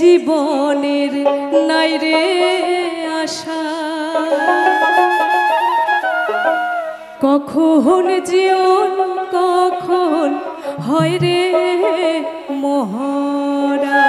জীবনের নাই রে আশা, কখন জীবন কখন হয় রে মহরা।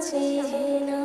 চেনা।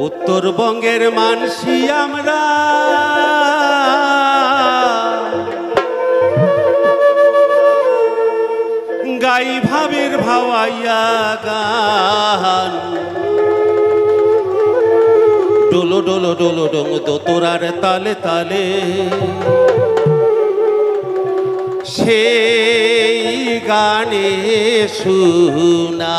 উত্তরবঙ্গের মানসি আমরা গাই ভাবের ভাওয়াইয়া গান ডোলো ডোলো ডোলো ডোং দোতরার তালে তালে সেই গানে শুনা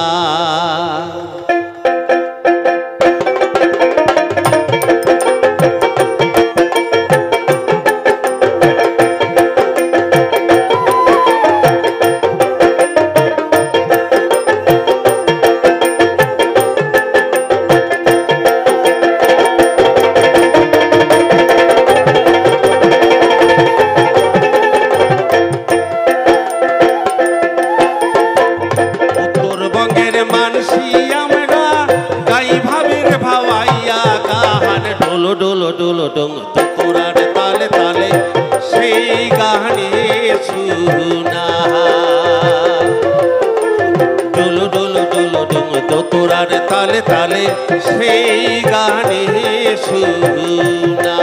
ডোলো ডং তোরার তালে তালে সেই গানে শুনা ডোলো ডোলো ডোলো ডং তোরার তালে তালে সেই গানে শুনা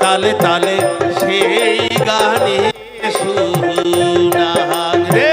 তালে তালে সেই গানে শুনা রে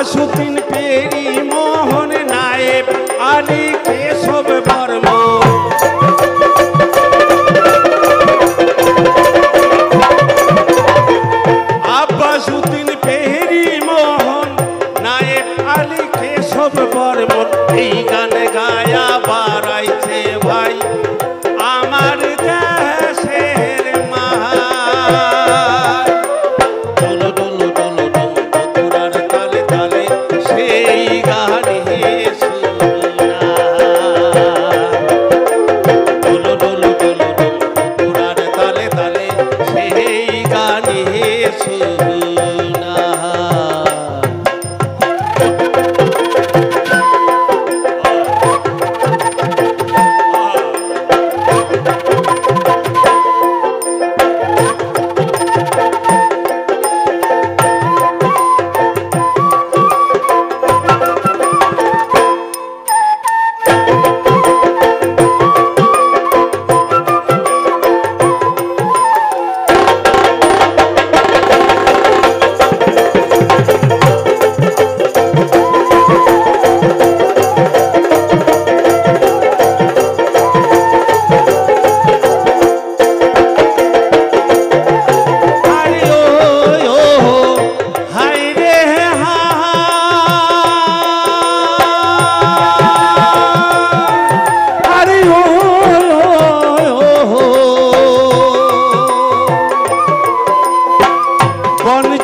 সুদিন পেরি মোহন নায়েব আলী কেশব বর্মন আব্বাসুদ্দিন পেরি মোহন নায়েব আলী কেশব বর্মন এই গান গায়া বাড়াইছে ভাই আমার দেশের মা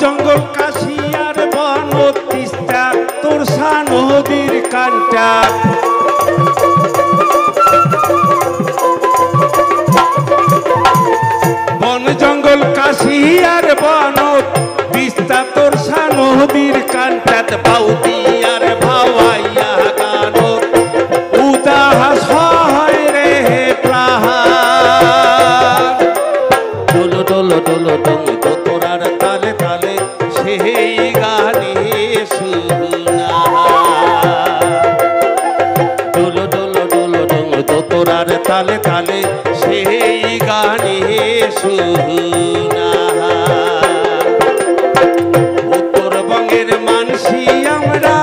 জঙ্গল কাশিয়ার বন তিস্তা তোরসা নদীর কান্টা বন জঙ্গল কাশিয়ার বন তিস্তা তোরসা নদীর কান্টাত বাউদিয়ার ভাওয়াইয়া গান উদাস হয় রে প্রাণ তালে তালে সেই গানে সুনা উত্তরবঙ্গের মানসি আমরা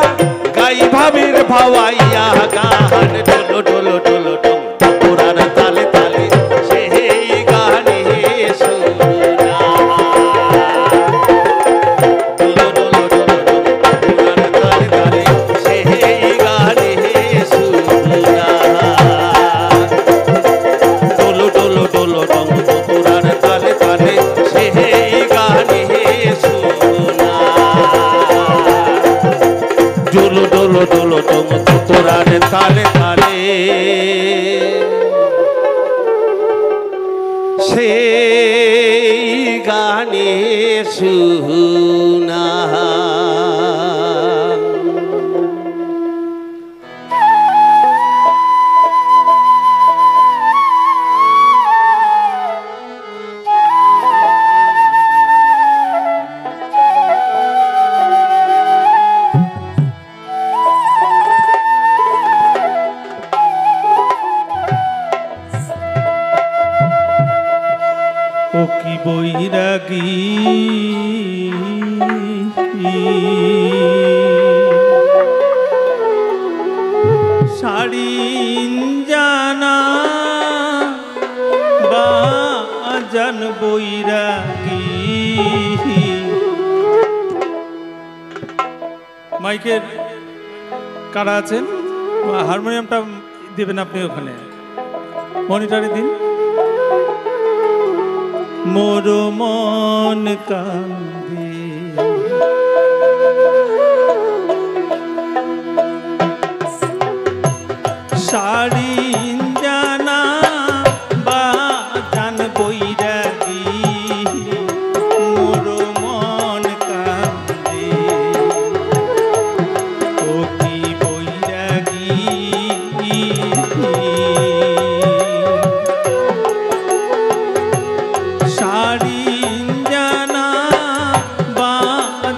গাই ভাবের ভাওয়াইয়া গান ডোলো ডোলো ডোলো ডোম তোরার তালে তালে সেই গানে সুনা ডোলো ডোলো ডোলো ডোম তোরার তালে তালে সেই গানে সুনা ডোলো ডোলো ডোলো ডোম তোরার তালে তালে সেই গানে সুনা ডোলো ডোলো ডোলো ডোম তোরার তালে তালে সেই গানে সুনা ও কি বৈরাগী শাড়ি জানা বা জান বৈরাগী মাইকের কারা আছেন হারমোনিয়ামটা দেবেন আপনি ওখানে মনিটরে দিন মোর মন কান্দে শাড়ি জানা বা জান বৈরাগী মোর মন কান্দে ও কি বৈরাগী শাড়ি জানা বা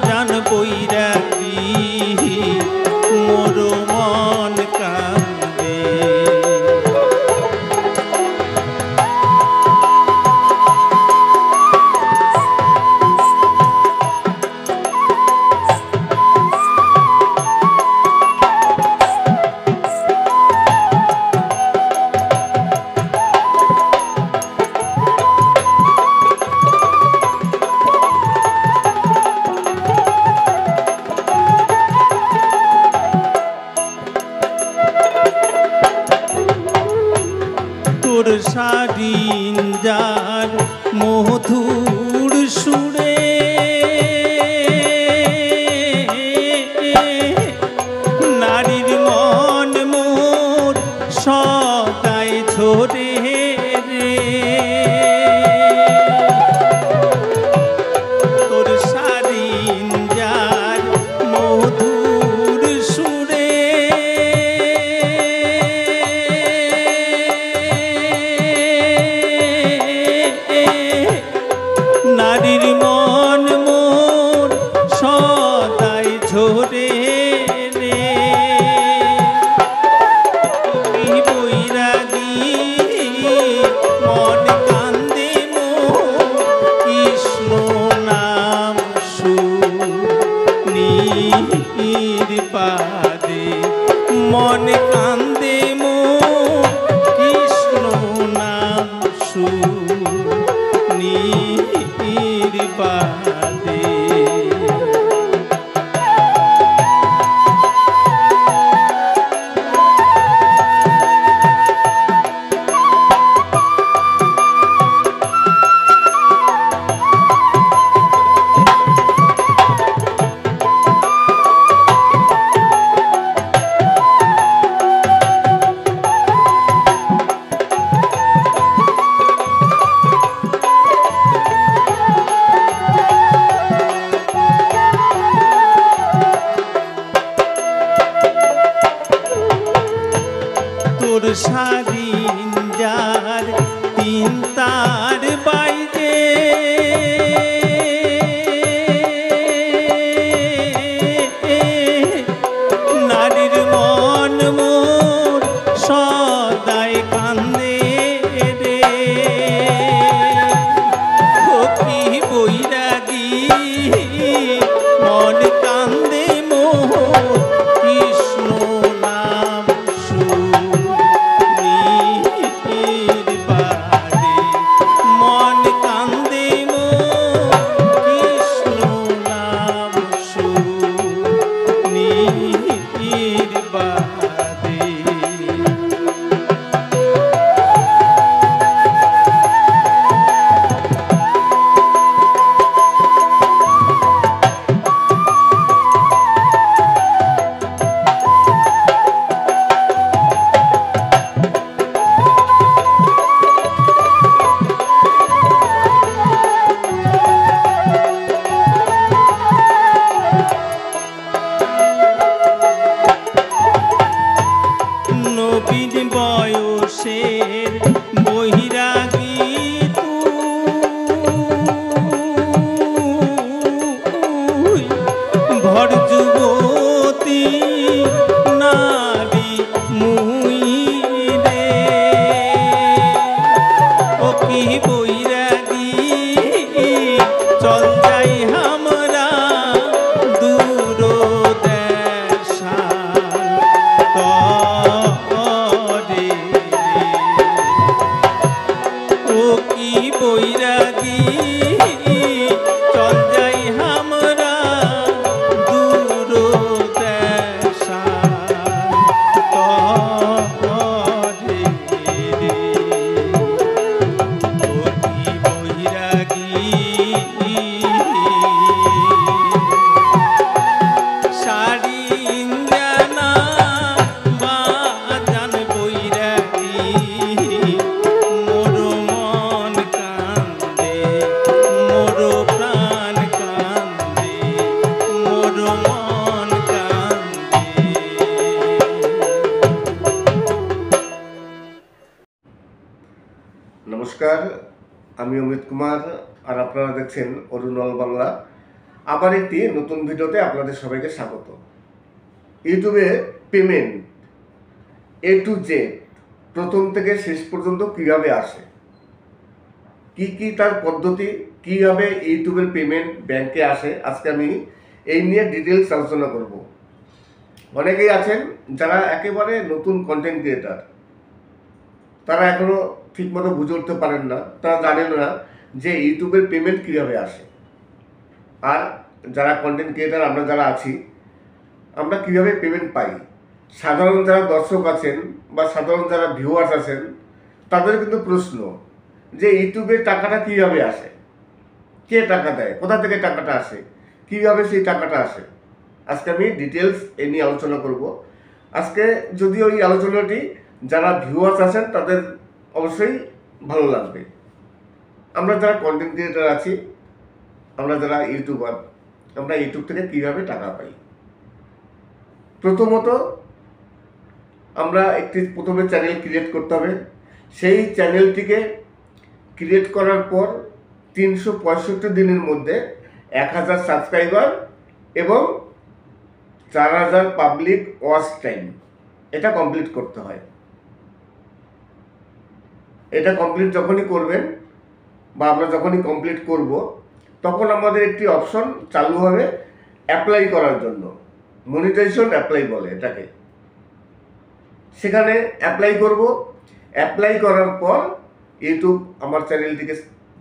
জান বৈরাগী মোর মন কান্দে তোর শাড়ি যার মধুর সুরে নারীর মন মোর সদাই ঝরে রে তোর শাড়ি যার মধুর সুরে নারীর মন মোর সদাই ঝরে রে কি বৈরাগী মন কান্দে মোর কৃষ্ণ নাম সুনীর পাদে মন কান্দে মোর কৃষ্ণ নাম সুনীর পাদে তোর শাড়ি যার তিন তার বাইরে নারীর মন মোর সদাই কান্দে নমস্কার, আমি অমিত কুমার আর আপনারা দেখছেন অরুণল বাংলা। আবার একটি নতুন ভিডিওতে আপনাদের সবাইকে স্বাগত। ইউটিউবে পেমেন্ট A to Z প্রথম থেকে শেষ পর্যন্ত কীভাবে আসে, কি তার পদ্ধতি, কীভাবে ইউটিউবের পেমেন্ট ব্যাংকে আসে, আজকে আমি এই নিয়ে ডিটেলস আলোচনা করব। অনেকেই আছেন যারা একেবারে নতুন কন্টেন্ট ক্রিয়েটার, তারা এখনও ঠিকমতো বুঝে উঠতে পারেন না, তারা জানেন না যে ইউটিউবের পেমেন্ট কীভাবে আসে। আর যারা কন্টেন্ট ক্রিয়েটার আমরা যারা আছি, আমরা কীভাবে পেমেন্ট পাই, সাধারণ যারা দর্শক আছেন বা সাধারণ যারা ভিউয়ার্স আছেন, তাদের কিন্তু প্রশ্ন যে ইউটিউবে টাকাটা কীভাবে আসে, কে টাকা দেয়, কোথা থেকে টাকাটা আসে, কীভাবে সেই টাকাটা আসে। আজকে আমি ডিটেলস এ নিয়ে আলোচনা করব। আজকে যদিও এই আলোচনাটি যারা ভিউয়ার্স আছেন তাদের অবশ্যই ভালো লাগবে। আমরা যারা কন্টেন্ট ক্রিয়েটার আছি, আমরা যারা ইউটিউবার, আমরা ইউটিউব থেকে কীভাবে টাকা পাই। প্রথমত আমরা প্রথমে চ্যানেল ক্রিয়েট করতে হবে। সেই চ্যানেলটিকে ক্রিয়েট করার পর 365 দিনের মধ্যে 1000 সাবস্ক্রাইবার এবং 4000 পাবলিক ওয়াচ টাইম, এটা কমপ্লিট করতে হয়। এটা কমপ্লিট যখনই করবেন বা আমরা যখনই কমপ্লিট করব, তখন আমাদের একটি অপশন চালু হবে অ্যাপ্লাই করার জন্য, মনিটাইজেশন অ্যাপ্লাই বলে এটাকে। সেখানে অ্যাপ্লাই করব। অ্যাপ্লাই করার পর ইউটিউব আমার চ্যানেলটিকে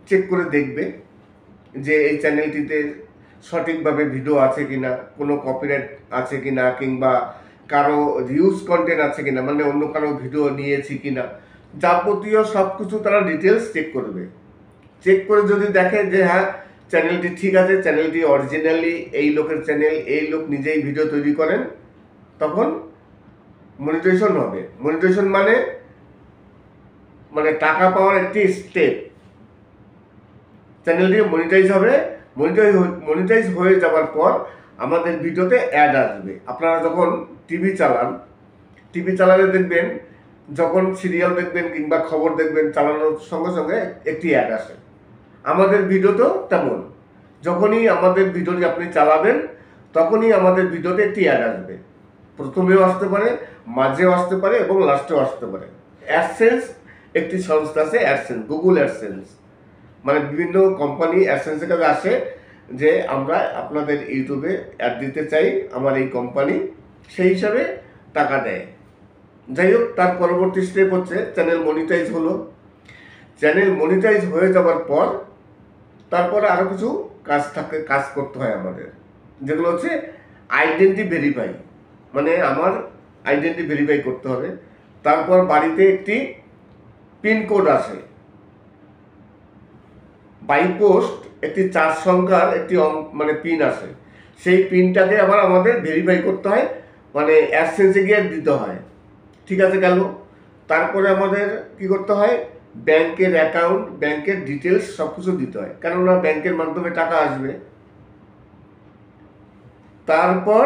চেক করে দেখবে যে এই চ্যানেলটিতে সঠিকভাবে ভিডিও আছে কিনা, কোনো কপিরাইট আছে কিনা, কিংবা কারো রিউজ কন্টেন্ট আছে কিনা, মানে অন্য কারো ভিডিও নিয়েছি কিনা, যাবতীয় সব কিছু তারা ডিটেলস চেক করবে। চেক করে যদি দেখে যে হ্যাঁ চ্যানেলটি ঠিক আছে, চ্যানেলটি অরিজিনালি এই লোকের চ্যানেল, এই লোক নিজেই ভিডিও তৈরি করেন, তখন মনিটাইজেশন হবে। মনিটাইজেশন মানে টাকা পাওয়ার একটি স্টেপ। চ্যানেলটি মনিটাইজ হবে। মনিটাইজ হয়ে যাওয়ার পর আমাদের ভিডিওতে অ্যাড আসবে। আপনারা যখন টিভি চালালে দেখবেন, যখন সিরিয়াল দেখবেন কিংবা খবর দেখবেন, চালানোর সঙ্গে সঙ্গে একটি অ্যাড আসে। আমাদের ভিডিওতেও তেমন, যখনই আমাদের ভিডিওটি আপনি চালাবেন তখনই আমাদের ভিডিওতে একটি অ্যাড আসবে। প্রথমেও আসতে পারে, মাঝেও আসতে পারে এবং লাস্টেও আসতে পারে। অ্যাডসেন্স একটি সংস্থা আছে, অ্যাডসেন্স, গুগল অ্যাডসেন্স, মানে বিভিন্ন কোম্পানি অ্যাডসেন্সের কাছে আসে যে আমরা আপনাদের ইউটিউবে অ্যাড দিতে চাই, আমার এই কোম্পানি, সেই হিসাবে টাকা দেয়। যাই হোক, তার পরবর্তী স্টেপ হচ্ছে চ্যানেল মনিটাইজ হলো। চ্যানেল মনিটাইজ হয়ে যাওয়ার পর তারপরে আরও কিছু কাজ করতে হয় আমাদের, যেগুলো হচ্ছে আইডেন্টি ভেরিফাই, মানে আমার আইডেন্টি ভেরিফাই করতে হবে। তারপর বাড়িতে একটি পিনকোড আসে, বাই পোস্ট একটি 4 সংখ্যার একটি মানে পিন আসে। সেই পিনটাকে আবার আমাদের ভেরিফাই করতে হয়, মানে অ্যাডসেন্সে গিয়ে দিতে হয়। ঠিক আছে, গেল। তারপরে আমাদের কি করতে হয়, ব্যাংকের অ্যাকাউন্ট, ব্যাংকের ডিটেলস সব কিছু দিতে হয়, কেননা ব্যাংকের মাধ্যমে টাকা আসবে। তারপর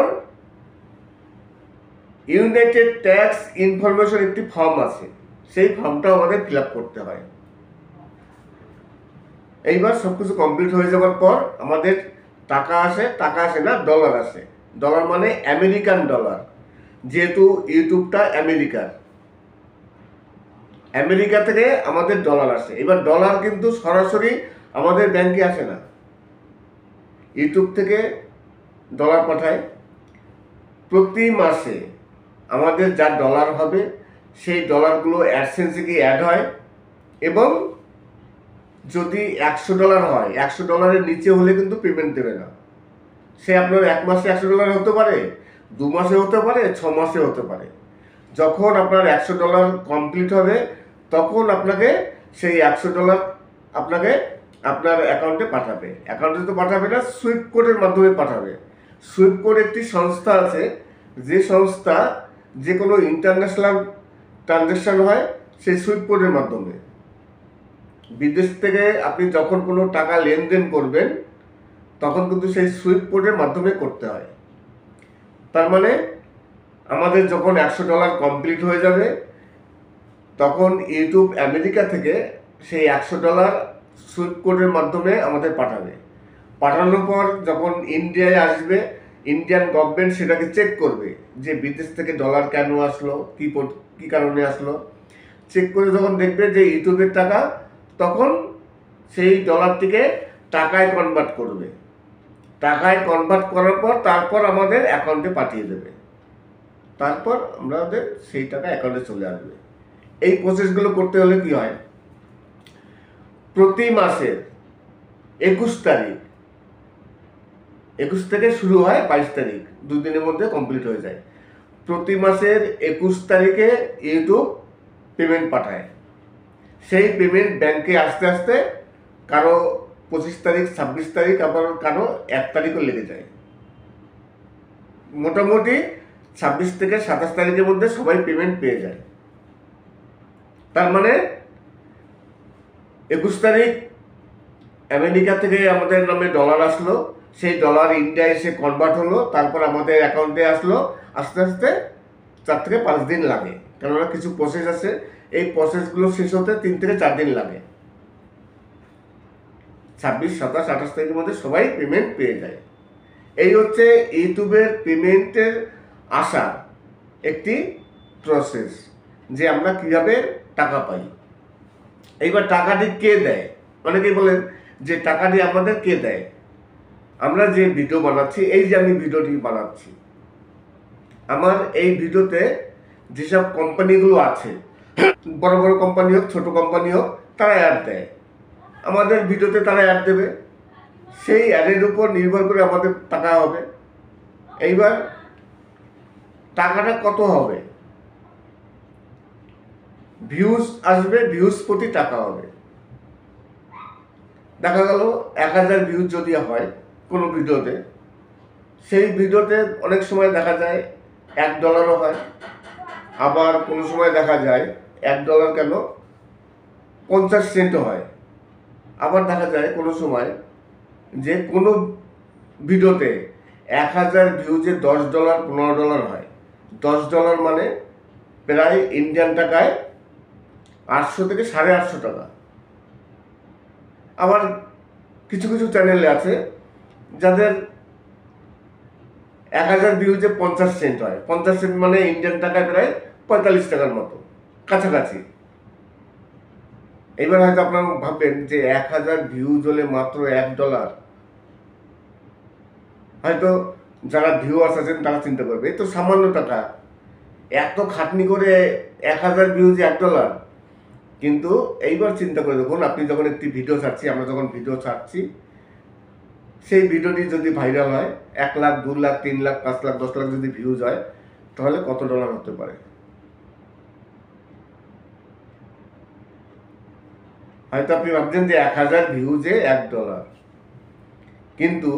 ইউনাইটেড ট্যাক্স ইনফরমেশন একটি ফর্ম আছে, সেই ফর্মটাও আমাদের ফিল আপ করতে হয়। এইবার সব কিছু কমপ্লিট হয়ে যাওয়ার পর আমাদের টাকা আসে না, ডলার আসে। ডলার মানে আমেরিকান ডলার, যেহেতু ইউটিউবটা আমেরিকা থেকে আমাদের ডলার আসে। এবার ডলার কিন্তু সরাসরি আমাদের ব্যাংকে আসে না, ইউটিউব থেকে ডলার পাঠায়। প্রতি মাসে আমাদের যা ডলার হবে সেই ডলারগুলো অ্যাডসেন্সে গিয়ে অ্যাড হয়, এবং যদি $100 হয়, $100 নিচে হলে কিন্তু পেমেন্ট দেবে না। সে আপনার 1 মাসে $100 হতে পারে, 2 মাসে হতে পারে, 6 মাসে হতে পারে। যখন আপনার $100 কমপ্লিট হবে তখন আপনাকে সেই $100 আপনাকে আপনার অ্যাকাউন্টে পাঠাবে। অ্যাকাউন্টে তো পাঠাবে না, সুইফট কোডের মাধ্যমে পাঠাবে। সুইফট কোড একটি সংস্থা আছে, যে সংস্থা যে কোনো ইন্টারন্যাশনাল ট্রানজ্যাকশান হয় সেই সুইফট কোডের মাধ্যমে। বিদেশ থেকে আপনি যখন কোনো টাকা লেনদেন করবেন তখন কিন্তু সেই সুইফট কোডের মাধ্যমে করতে হয়। তার মানে আমাদের যখন $100 কমপ্লিট হয়ে যাবে তখন ইউটিউব আমেরিকা থেকে সেই $100 সুইফট কোডের মাধ্যমে আমাদের পাঠাবে। পাঠানোর পর যখন ইন্ডিয়ায় আসবে, ইন্ডিয়ান গভর্নমেন্ট সেটাকে চেক করবে যে বিদেশ থেকে ডলার কেন আসলো, কী কারণে আসলো। চেক করে যখন দেখবে যে ইউটিউবের টাকা, তখন সেই ডলারটিকে টাকায় কনভার্ট করবে। টাকায় কনভার্ট করার পর তারপর আমাদের অ্যাকাউন্টে পাঠিয়ে দেবে। তারপর আমাদের সেই টাকা অ্যাকাউন্টে চলে আসবে। এই প্রসেসগুলো করতে হলে কি হয়, প্রতি মাসের 21 তারিখ, 21 থেকে শুরু হয় 22 তারিখ, 2 দিনের মধ্যে কমপ্লিট হয়ে যায়। প্রতি মাসের 21 তারিখে ইউটিউব পেমেন্ট পাঠায়। সেই পেমেন্ট ব্যাংকে আসতে আসতে কারো 25 তারিখ, 26 তারিখ, আবার কারো 1 তারিখও লেগে যায়। মোটামুটি 26 থেকে 27 তারিখের মধ্যে সবাই পেমেন্ট পেয়ে যায়। তার মানে 21 তারিখ আমেরিকা থেকে আমাদের নামে ডলার আসলো, সেই ডলার ইন্ডিয়া এসে কনভার্ট হলো, তারপর আমাদের অ্যাকাউন্টে আসলো। আস্তে আস্তে 4 থেকে 5 দিন লাগে, কেননা কিছু প্রসেস আছে। এই প্রসেসগুলো শেষ হতে 3 থেকে 4 দিন লাগে। 26, 27, 28 তারিখের মধ্যে সবাই পেমেন্ট পেয়ে যায়। এই হচ্ছে ইউটিউবের পেমেন্টের আসার একটি প্রসেস, যে আমরা কিভাবে টাকা পাই। এইবার টাকাটি কে দেয়? অনেকেই বলেন যে টাকাটি আমাদের কে দেয়। আমরা যে ভিডিও বানাচ্ছি, এই যে আমি ভিডিওটি বানাচ্ছি, আমার এই ভিডিওতে যেসব কোম্পানিগুলো আছে, বড় বড় কোম্পানি হোক, ছোট কোম্পানি হোক, তারা অ্যাড দেয়। আমাদের ভিডিওতে তারা অ্যাড দেবে, সেই অ্যাডের উপর নির্ভর করে আমাদের টাকা হবে। এইবার টাকাটা কত হবে? ভিউজ আসবে, ভিউজ প্রতি টাকা হবে। দেখা গেল 1000 ভিউজ যদি হয় কোনো ভিডিওতে, সেই ভিডিওতে অনেক সময় দেখা যায় $1 হয়, আবার কোনো সময় দেখা যায় $1 কেন, 50 সেন্টও হয়। আবার দেখা যায় কোনো সময় যে কোনো ভিডিওতে 1000 ভিউজে $10, $15 হয়। $10 মানে প্রায় ইন্ডিয়ান টাকায় 800 থেকে 850 টাকা। আবার কিছু কিছু চ্যানেলে আছে যাদের 1000 ভিউজে 50 সেন্ট হয়। 50 সেন্ট মানে ইন্ডিয়ান টাকায় প্রায় 45 টাকার মতো, কাছাকাছি। এবার হয়তো আপনারা ভাববেন যে 1000 ভিউজ হলে মাত্র $1, হয়তো যারা ভিউয়ার্স আছেন তারা চিন্তা করবে এই তো সামান্য টাকা, এত খাটনি করে 1000 ভিউজে $1। কিন্তু এইবার চিন্তা করে দেখুন, আপনি যখন একটি ভিডিও ছাড়ছি, আমরা যখন ভিডিও ছাড়ছি, সেই ভিডিওটি যদি ভাইরাল হয়, 1 লাখ, 2 লাখ, 3 লাখ, 5 লাখ, 10 লাখ যদি ভিউজ হয়, তাহলে কত ডলার হতে পারে? হয়তো আপনি ভাবছেন যে 1000 ভিউজে $1, কিন্তু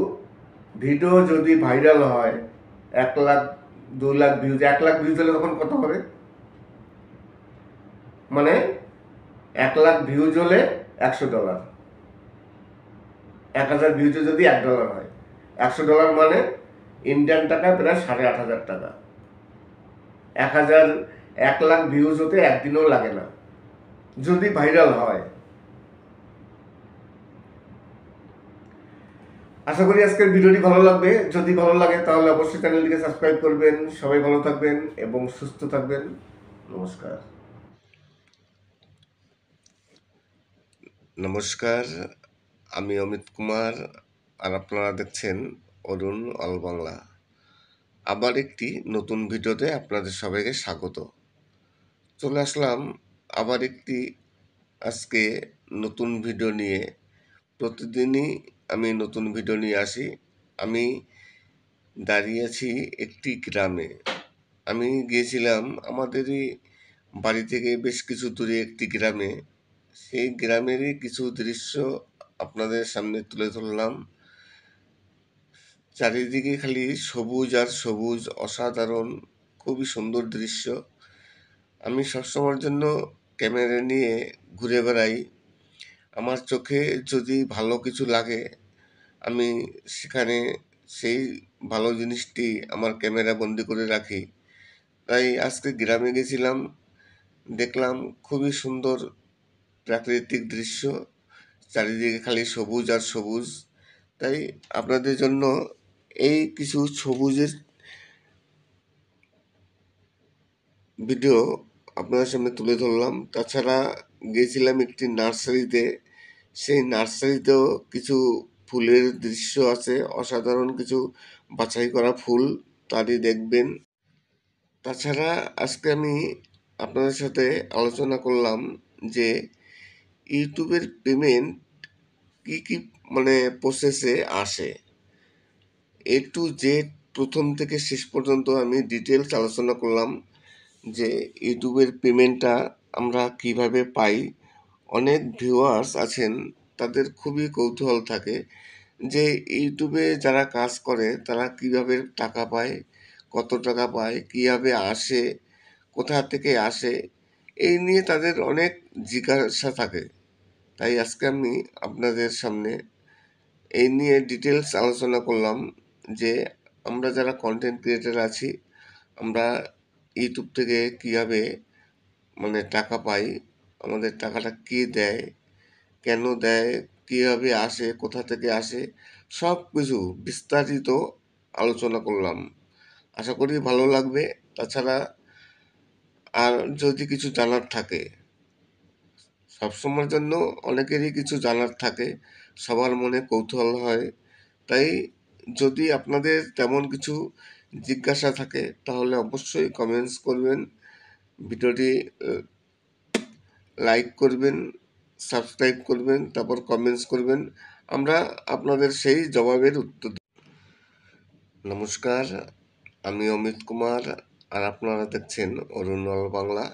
ভিডিও যদি ভাইরাল হয় 1 লাখ, 2 লাখ ভিউজ, 1 লাখ ভিউজ হলে তখন কত হবে? মানে 1 লাখ ভিউজ হলে $100। 1000 ভিউজে যদি $1 হয়, $100 মানে ইন্ডিয়ান টাকায় প্রায় 8500 টাকা। 1 লাখ ভিউজ হতে একদিনও লাগে না, যদি ভাইরাল হয়। আশা করি আজকের ভিডিওটি ভালো লাগবে। যদি ভালো লাগে তাহলে অবশ্যই চ্যানেলটিকে সাবস্ক্রাইব করবেন। সবাই ভালো থাকবেন এবং সুস্থ থাকবেন। নমস্কার। নমস্কার, আমি অমিত কুমার, আর আপনারা দেখছেন অরুণ অল বাংলা। আবার একটি নতুন ভিডিওতে আপনাদের সবাইকে স্বাগত। চলে আসলাম আবার একটি আজকে নতুন ভিডিও নিয়ে। প্রতিদিনই আমি নতুন ভিডিও নিয়ে আসি। আমি দাঁড়িয়ে আছি একটি গ্রামে। আমি গিয়েছিলাম আমাদেরই বাড়ি থেকে বেশ কিছু দূরে একটি গ্রামে। সেই গ্রামেরই কিছু দৃশ্য আপনাদের সামনে তুলে ধরলাম। চারিদিকে খালি সবুজ আর সবুজ, অসাধারণ, খুবই সুন্দর দৃশ্য। আমি সবসময়ের জন্য ক্যামেরা নিয়ে ঘুরে বেড়াই। আমার চোখে যদি ভালো কিছু লাগে, আমি সেখানে সেই ভালো জিনিসটি আমার ক্যামেরা বন্দি করে রাখি। তাই আজকে গ্রামে গেছিলাম, দেখলাম খুবই সুন্দর প্রাকৃতিক দৃশ্য, চারিদিকে খালি সবুজ আর সবুজ। তাই আপনাদের জন্য এই কিছু সবুজের ভিডিও আপনাদের সামনে তুলে ধরলাম। তাছাড়া গিয়েছিলাম একটি নার্সারিতে, সেই নার্সারিতেও কিছু ফুলের দৃশ্য আছে, অসাধারণ কিছু বাছাই করা ফুল, তারই দেখবেন। তাছাড়া আজকে আমি আপনাদের সাথে আলোচনা করলাম যে ইউটিউবের পেমেন্ট কি কি প্রসেসে আসে, টু জেড প্রথম থেকে শেষ পর্যন্ত আমি ডিটেলস আলোচনা করলাম যে ইউটিউবের পেমেন্টটা আমরা কিভাবে পাই। অনেক ভিউয়ার্স আছেন, তাদের খুবই কৌতূহল থাকে যে ইউটিউবে যারা কাজ করে তারা কিভাবে টাকা পায়, কত টাকা পায়, কিভাবে আসে, কোথা থেকে আসে, এই নিয়ে তাদের অনেক জিজ্ঞাসা থাকে। তাই আজকে আমি আপনাদের সামনে এই নিয়ে ডিটেলস আলোচনা করলাম যে আমরা যারা কন্টেন্ট ক্রিয়েটার আছি, আমরা ইউটিউব থেকে কীভাবে টাকা পাই, আমাদের টাকাটা কে দেয়, কেন দেয়, কীভাবে আসে, কোথা থেকে আসে, সব কিছু বিস্তারিত আলোচনা করলাম। আশা করি ভালো লাগবে। তাছাড়া আর যদি কিছু জানার থাকে, সবসময়ের জন্য অনেকেরই কিছু জানার থাকে, সবার মনে কৌতূহল হয়। তাই যদি আপনাদের তেমন কিছু জিজ্ঞাসা থাকে তাহলে অবশ্যই কমেন্টস করবেন, ভিডিওটি লাইক করবেন, সাবস্ক্রাইব করবেন, তারপর কমেন্টস করবেন, আমরা আপনাদের সেই জবাবের উত্তর দেব। নমস্কার, আমি অমিত কুমার, আর আপনারা দেখছেন অরুণল বাংলা।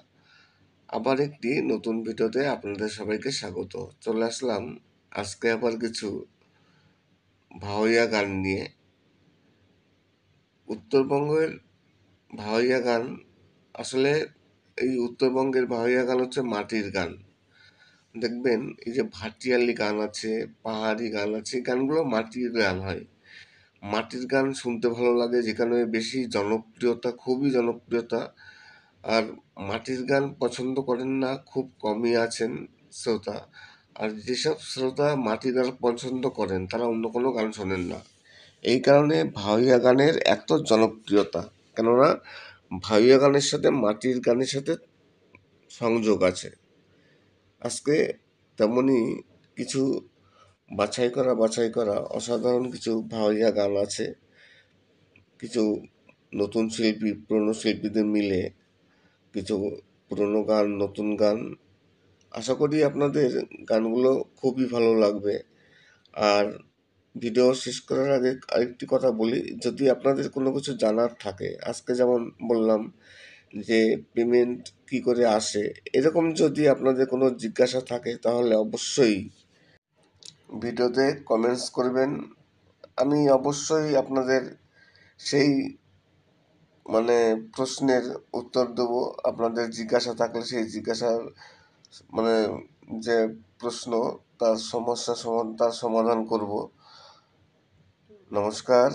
আবার একটি নতুন ভিডিওতে আপনাদের সবাইকে স্বাগত। চলে আসলাম আজকে আবার কিছু ভাওয়াইয়া গান নিয়ে। উত্তরবঙ্গের ভাওয়াইয়া গান, আসলে এই উত্তরবঙ্গের ভাওয়াইয়া গান হচ্ছে মাটির গান। দেখবেন এই যে ভাটিয়ালি গান আছে, পাহাড়ি গান আছে, গানগুলো মাটির গান হয়। মাটির গান শুনতে ভালো লাগে, যেখানে বেশি জনপ্রিয়তা, খুবই জনপ্রিয়তা। আর মাটির গান পছন্দ করেন না খুব কমই আছেন শ্রোতা। আর যেসব শ্রোতা মাটির গান পছন্দ করেন তারা অন্য কোনো গান শোনেন না। এই কারণে ভাওয়াইয়া গানের এত জনপ্রিয়তা, কেননা ভাওয়াইয়া গানের সাথে মাটির গানের সাথে সংযোগ আছে। আজকে তেমনই কিছু বাছাই করা অসাধারণ কিছু ভাওয়াইয়া গান আছে। কিছু নতুন শিল্পী, পুরনো শিল্পীদের মিলে কিছু পুরনো গান, নতুন গান। আশা করি আপনাদের গানগুলো খুবই ভালো লাগবে। আর ভিডিও শেষ করার আগে আরেকটি কথা বলি, যদি আপনাদের কোনো কিছু জানার থাকে, আজকে যেমন বললাম যে পেমেন্ট কি করে আসে, এরকম যদি আপনাদের কোনো জিজ্ঞাসা থাকে তাহলে অবশ্যই ভিডিওতে কমেন্টস করবেন। আমি অবশ্যই আপনাদের সেই প্রশ্নের উত্তর দেবো। আপনাদের জিজ্ঞাসা থাকলে সেই জিজ্ঞাসার যে প্রশ্ন, তার তার সমাধান করব। নমস্কার,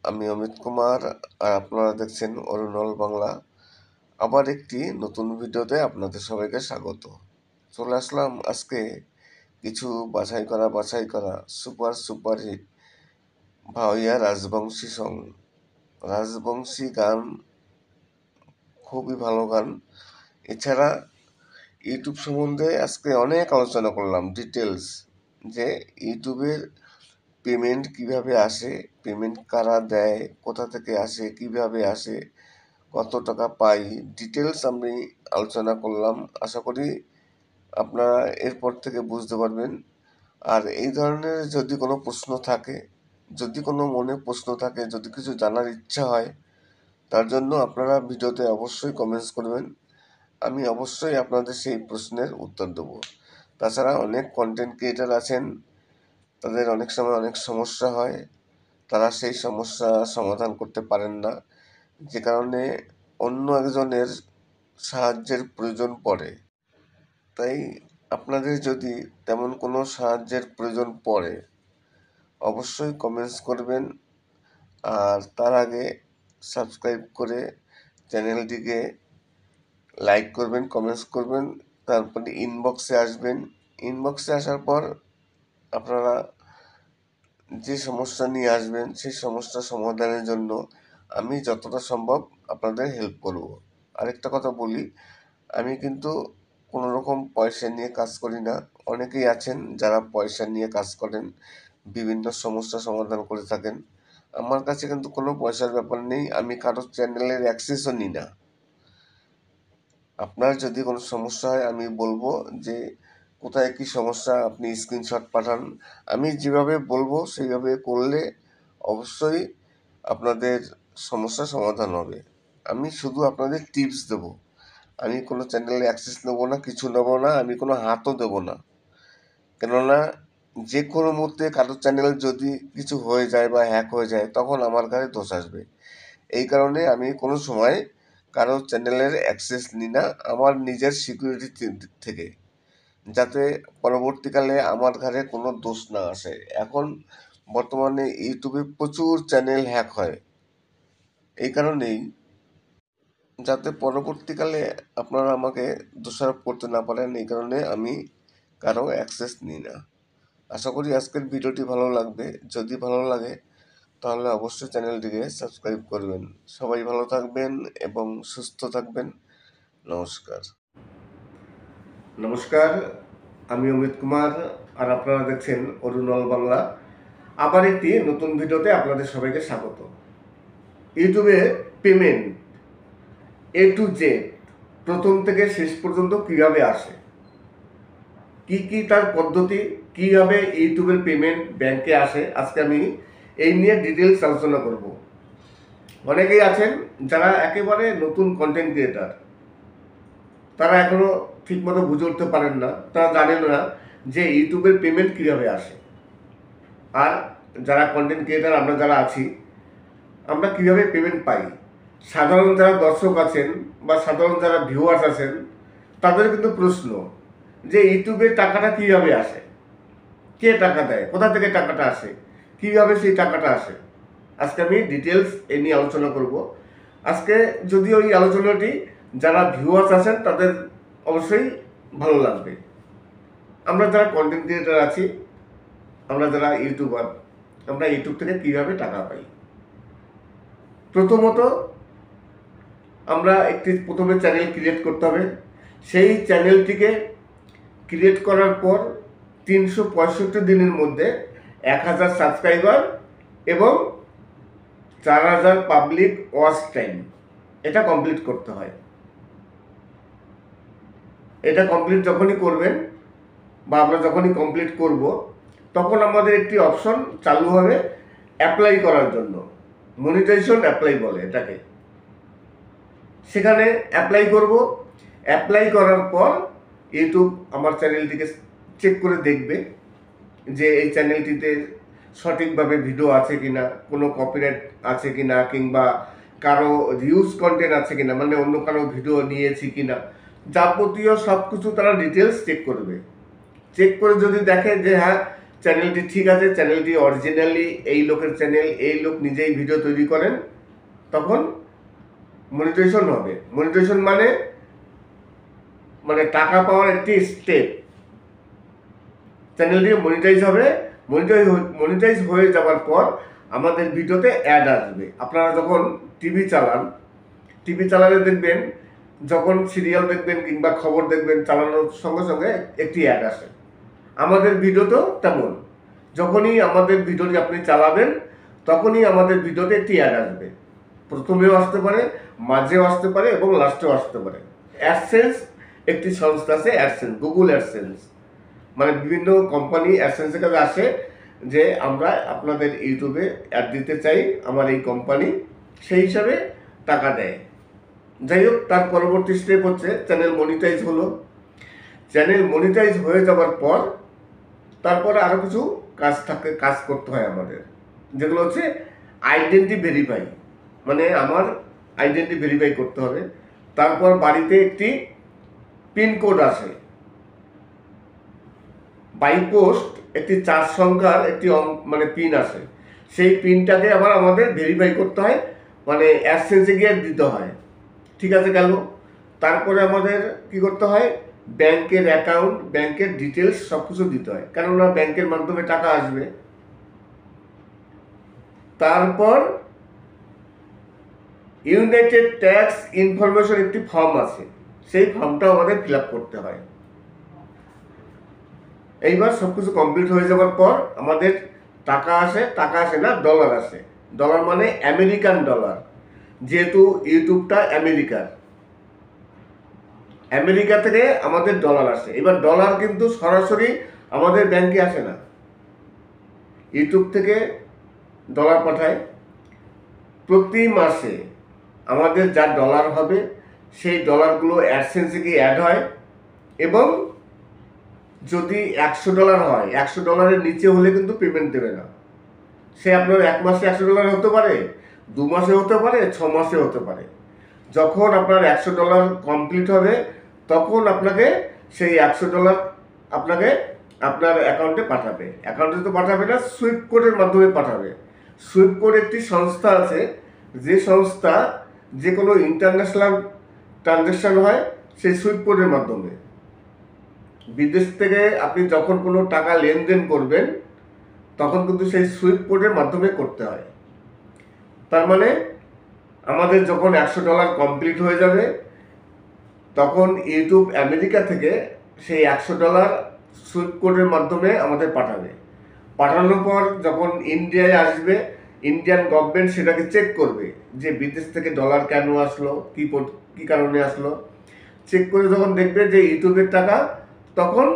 আমি অমিত কুমার, আর আপনারা দেখছেন অরুণল বাংলা। আবার একটি নতুন ভিডিওতে আপনাদের সবাইকে স্বাগত। চলে আসলাম আজকে কিছু বাছাই করা সুপার হিট ভাওয়াইয়া রাজবংশী সং। রাজবংশী গান খুবই ভালো গান। এছাড়া ইউটিউব সম্বন্ধে আজকে অনেক আলোচনা করলাম ডিটেলস, যে ইউটিউবের পেমেন্ট কিভাবে আসে, পেমেন্ট কারা দেয়, কোথা থেকে আসে, কিভাবে আসে, কত টাকা পাই, ডিটেলস আমি আলোচনা করলাম। আশা করি আপনারা এরপর থেকে বুঝতে পারবেন। আর এই ধরনের যদি কোনো প্রশ্ন থাকে, যদি কোনো মনে প্রশ্ন থাকে, যদি কিছু জানার ইচ্ছা হয়, তার জন্য আপনারা ভিডিওতে অবশ্যই কমেন্টস করবেন। আমি অবশ্যই আপনাদের সেই প্রশ্নের উত্তর দেব। তাছাড়া অনেক কন্টেন্ট ক্রিয়েটার আছেন, তাদের অনেক সময় অনেক সমস্যা হয়, তারা সেই সমস্যা সমাধান করতে পারেন না, যে কারণে অন্য একজনের সাহায্যের প্রয়োজন পড়ে। তাই আপনাদের যদি তেমন কোনো সাহায্যের প্রয়োজন পড়ে অবশ্যই কমেন্টস করবেন। আর তার আগে সাবস্ক্রাইব করে চ্যানেলটিকে লাইক করবেন, কমেন্টস করবেন, তারপরে ইনবক্সে আসবেন। ইনবক্সে আসার পর আপনারা যে সমস্যা নিয়ে আসবেন সেই সমস্যা সমাধানের জন্য আমি যতটা সম্ভব আপনাদের হেল্প করব। আরেকটা কথা বলি, আমি কিন্তু কোনো রকম পয়সা নিয়ে কাজ করি না। অনেকেই আছেন যারা পয়সা নিয়ে কাজ করেন, বিভিন্ন সমস্যা সমাধান করে থাকেন। আমার কাছে কিন্তু কোনো পয়সার ব্যাপার নেই, আমি কারোর চ্যানেলের অ্যাক্সেসও নিই না। আপনার যদি কোনো সমস্যা হয় আমি বলবো যে কোথায় কি সমস্যা, আপনি স্ক্রিনশট পাঠান। আমি যেভাবে বলবো সেইভাবে করলে অবশ্যই আপনাদের সমস্যা সমাধান হবে। আমি শুধু আপনাদের টিপস দেবো, আমি কোনো চ্যানেলে অ্যাক্সেস নেবো না, কিছু নেবো না, আমি কোনো হাতও দেবো না। কেননা যে কোনো মুহূর্তে কারোর চ্যানেল যদি কিছু হয়ে যায় বা হ্যাক হয়ে যায় তখন আমার ঘাড়ে দোষ আসবে। এই কারণে আমি কোনো সময় কারোর চ্যানেলের অ্যাক্সেস নিই না আমার নিজের সিকিউরিটি থেকে, যাতে পরবর্তীকালে আমার ঘাড়ে কোনো দোষ না আসে। এখন বর্তমানে ইউটিউবে প্রচুর চ্যানেল হ্যাক হয়, এই কারণেই যাতে পরবর্তীকালে আপনারা আমাকে দোষারোপ করতে না পারেন, এই কারণে আমি কারো অ্যাক্সেস নিই না। আশা করি আজকের ভিডিওটি ভালো লাগবে। যদি ভালো লাগে তাহলে অবশ্যই চ্যানেলটিকে সাবস্ক্রাইব করবেন। সবাই ভালো থাকবেন এবং সুস্থ থাকবেন। নমস্কার। নমস্কার, আমি অমিত কুমার আর আপনারা দেখছেন অরুণল বাংলা। আবার একটি নতুন ভিডিওতে আপনাদের সবাইকে স্বাগত। ইউটিউবে পেমেন্ট A to Z প্রথম থেকে শেষ পর্যন্ত কীভাবে আসে, কি তার পদ্ধতি, কীভাবে ইউটিউবের পেমেন্ট ব্যাংকে আসে, আজকে আমি এই নিয়ে ডিটেলস আলোচনা করব। অনেকেই আছেন যারা একেবারে নতুন কন্টেন্ট ক্রিয়েটার, তারা এখনো ঠিকমতো বুঝে উঠতে পারেন না, তারা জানেন না যে ইউটিউবের পেমেন্ট কীভাবে আসে। আর যারা কন্টেন্ট ক্রিয়েটার আমরা যারা আছি, আমরা কীভাবে পেমেন্ট পাই। সাধারণ যারা দর্শক আছেন বা সাধারণ যারা ভিউয়ার্স আছেন তাদের কিন্তু প্রশ্ন যে ইউটিউবের টাকাটা কীভাবে আসে, কে টাকা দেয়, কোথা থেকে টাকাটা আসে, কীভাবে সেই টাকাটা আসে। আজকে আমি ডিটেলস এ নিয়ে আলোচনা করব। আজকে যদিও এই আলোচনাটি যারা ভিউয়ার্স আছেন তাদের অবশ্যই ভালো লাগবে। আমরা যারা কন্টেন্ট ক্রিয়েটার আছি, আমরা যারা ইউটিউবার, আমরা ইউটিউব থেকে কীভাবে টাকা পাই। প্রথমত আমরা প্রথমে চ্যানেল ক্রিয়েট করতে হবে। সেই চ্যানেলটিকে ক্রিয়েট করার পর 365 দিনের মধ্যে 1000 সাবস্ক্রাইবার এবং 4000 পাবলিক ওয়াচ টাইম, এটা কমপ্লিট করতে হয়। এটা কমপ্লিট যখনই করবেন বা আমরা যখনই কমপ্লিট করব তখন আমাদের একটি অপশন চালু হবে অ্যাপ্লাই করার জন্য, মনিটাইজেশন অ্যাপ্লাই বলে এটাকে। সেখানে অ্যাপ্লাই করব। অ্যাপ্লাই করার পর ইউটিউব আমার চ্যানেলটিকে চেক করে দেখবে যে এই চ্যানেলটিতে সঠিকভাবে ভিডিও আছে কিনা, কোনো কপিরাইট আছে কিনা, কিংবা কারো রিউজ কন্টেন্ট আছে কিনা, মানে অন্য কারো ভিডিও নিয়েছি কিনা, যাবতীয় সব কিছু তারা ডিটেলস চেক করবে। চেক করে যদি দেখে যে হ্যাঁ চ্যানেলটি ঠিক আছে, চ্যানেলটি অরিজিনালি এই লোকের চ্যানেল, এই লোক নিজেই ভিডিও তৈরি করেন, তখন মনিটাইজেশন হবে। মনিটাইজেশন মানে টাকা পাওয়ার একটি স্টেপ। চ্যানেলটি মনিটাইজ হবে। মনিটাইজ হয়ে যাওয়ার পর আমাদের ভিডিওতে অ্যাড আসবে। আপনারা যখন টিভি চালালে দেখবেন, যখন সিরিয়াল দেখবেন কিংবা খবর দেখবেন, চালানোর সঙ্গে সঙ্গে একটি অ্যাড আসে। আমাদের ভিডিওতেও তেমন, যখনই আমাদের ভিডিওটি আপনি চালাবেন তখনই আমাদের ভিডিওতে একটি অ্যাড আসবে। প্রথমেও আসতে পারে, মাঝেও আসতে পারে এবং লাস্টেও আসতে পারে। অ্যাডসেন্স একটি সংস্থা আছে, অ্যাডসেন্স, গুগল অ্যাডসেন্স, মানে বিভিন্ন কোম্পানি অ্যাডসেন্সের কাছে আসে যে আমরা আপনাদের ইউটিউবে অ্যাড দিতে চাই, আমার এই কোম্পানি, সেই হিসাবে টাকা দেয়। যাই হোক, তার পরবর্তী স্টেপ হচ্ছে চ্যানেল মনিটাইজ হলো। চ্যানেল মনিটাইজ হয়ে যাওয়ার পর তারপরে আরও কিছু কাজ করতে হয় আমাদের, যেগুলো হচ্ছে আইডেন্টি ভেরিফাই, মানে আমার আইডেন্টি ভেরিফাই করতে হবে। তারপর বাড়িতে একটি পিনকোড আসে, বাই পোস্ট একটি 4 সংখ্যার একটি মানে পিন আসে। সেই পিনটাকে আবার আমাদের ভেরিফাই করতে হয়, মানে অ্যাডসেন্সে গিয়ে দিতে হয়। ঠিক আছে, গেল। তারপরে আমাদের কি করতে হয়, ব্যাংকের অ্যাকাউন্ট, ব্যাংকের ডিটেলস সব কিছু দিতে হয়, কেননা ব্যাংকের মাধ্যমে টাকা আসবে। তারপর ইউনাইটেড ট্যাক্স ইনফরমেশন একটি ফর্ম আছে, সেই ফর্মটাও আমাদের ফিল আপ করতে হয়। এইবার সব কিছু কমপ্লিট হয়ে যাওয়ার পর আমাদের টাকা আসে না, ডলার আসে। ডলার মানে আমেরিকান ডলার, যেহেতু ইউটিউবটা আমেরিকা থেকে আমাদের ডলার আসে। এবার ডলার কিন্তু সরাসরি আমাদের ব্যাংকে আসে না, ইউটিউব থেকে ডলার পাঠায়। প্রতি মাসে আমাদের যা ডলার হবে সেই ডলারগুলো অ্যাডসেন্সে গিয়ে অ্যাড হয়, এবং যদি $100 হয়, $100 নিচে হলে কিন্তু পেমেন্ট দেবে না। সে আপনার 1 মাসে $100 হতে পারে, 2 মাসে হতে পারে, 6 মাসে হতে পারে। যখন আপনার $100 কমপ্লিট হবে তখন আপনাকে সেই $100 আপনাকে আপনার অ্যাকাউন্টে পাঠাবে। অ্যাকাউন্টে তো পাঠাবে না, সুইফট কোডের মাধ্যমে পাঠাবে। সুইফট কোড একটি সংস্থা আছে, যে সংস্থা যে কোনো ইন্টারন্যাশনাল ট্রানজ্যাকশন হয় সেই সুইফট কোডের মাধ্যমে। বিদেশ থেকে আপনি যখন কোনো টাকা লেনদেন করবেন তখন কিন্তু সেই সুইফট কোডের মাধ্যমে করতে হয়। তার মানে আমাদের যখন $100 কমপ্লিট হয়ে যাবে তখন ইউটিউব আমেরিকা থেকে সেই $100 সুইফট কোডের মাধ্যমে আমাদের পাঠাবে। পাঠানোর পর যখন ইন্ডিয়ায় আসবে, ইন্ডিয়ান গভর্নমেন্ট সেটাকে চেক করবে যে বিদেশ থেকে ডলার কেন আসলো, কী কারণে আসলো। চেক করে যখন দেখবে যে ইউটিউবের টাকা, তখন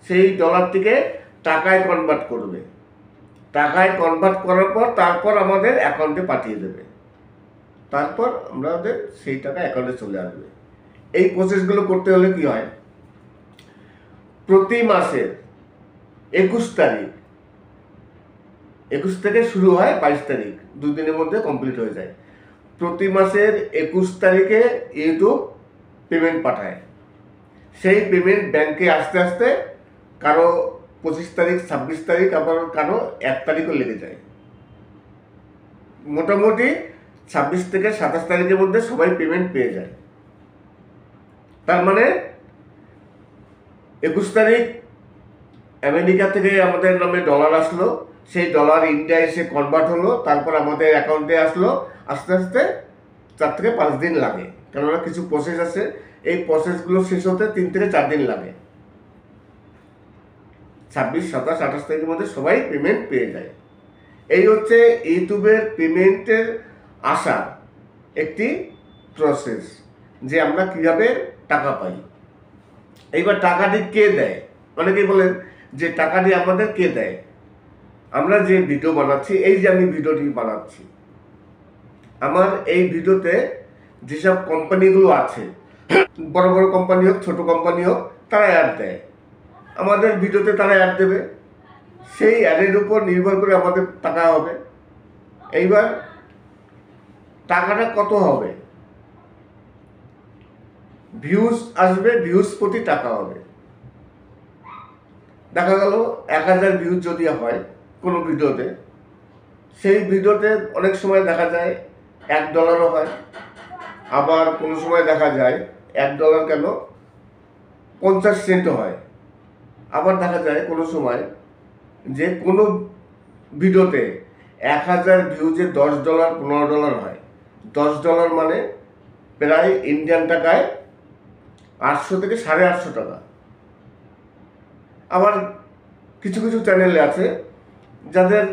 সেই ডলারটিকে টাকায় কনভার্ট করবে। টাকায় কনভার্ট করার পর তারপর আমাদের অ্যাকাউন্টে পাঠিয়ে দেবে। তারপর আমাদের সেই টাকা অ্যাকাউন্টে চলে আসবে। এই প্রসেসগুলো করতে হলে কি হয়, প্রতি মাসের 21 তারিখ, 21 থেকে শুরু হয় 22 তারিখ, 2 দিনের মধ্যে কমপ্লিট হয়ে যায়। প্রতি মাসের 21 তারিখে ইউটিউব পেমেন্ট পাঠায়। সেই পেমেন্ট ব্যাংকে আসতে আসতে কারো 25 তারিখ, 26 তারিখ, আবার কারো 1 তারিখও লেগে যায়। মোটামুটি 26 থেকে 27 তারিখের মধ্যে সবাই পেমেন্ট পেয়ে যায়। তার মানে 21 তারিখ আমেরিকা থেকে আমাদের নামে ডলার আসলো, সেই ডলার ইন্ডিয়া এসে কনভার্ট হলো, তারপর আমাদের অ্যাকাউন্টে আসলো। আস্তে আস্তে 4 থেকে 5 দিন লাগে, কেননা কিছু প্রসেস আছে, এই প্রসেসগুলো শেষ হতে 3 থেকে 4 দিন লাগে। 26, 27, 28 তারিখের মধ্যে সবাই পেমেন্ট পেয়ে যায়। এই হচ্ছে ইউটিউবের পেমেন্টের আসার একটি প্রসেস, যে আমরা কীভাবে টাকা পাই। এইবার টাকাটি কে দেয়? অনেকেই বলেন যে টাকাটি আমাদের কে দেয়। আমরা যে ভিডিও বানাচ্ছি, এই যে আমি ভিডিওটি বানাচ্ছি, আমার এই ভিডিওতে যেসব কোম্পানিগুলো আছে, বড় বড় কোম্পানি হোক, ছোট কোম্পানি হোক, তারা অ্যাড দেয়। আমাদের ভিডিওতে তারা অ্যাড দেবে, সেই অ্যাডের উপর নির্ভর করে আমাদের টাকা হবে। এইবার টাকাটা কত হবে? ভিউজ আসবে, ভিউজ প্রতি টাকা হবে। দেখা গেল 1000 ভিউজ যদি হয় কোনো ভিডিওতে, সেই ভিডিওতে অনেক সময় দেখা যায় $1 হয়, আবার কোনো সময় দেখা যায় $1 কেন, 50 সেন্টও হয়। আবার দেখা যায় কোনো সময় যে কোনো ভিডিওতে 1000 ভিউজে $10, $15 হয়। $10 মানে প্রায় ইন্ডিয়ান টাকায় 800 থেকে 850 টাকা। আবার কিছু কিছু চ্যানেলে আছে যাদের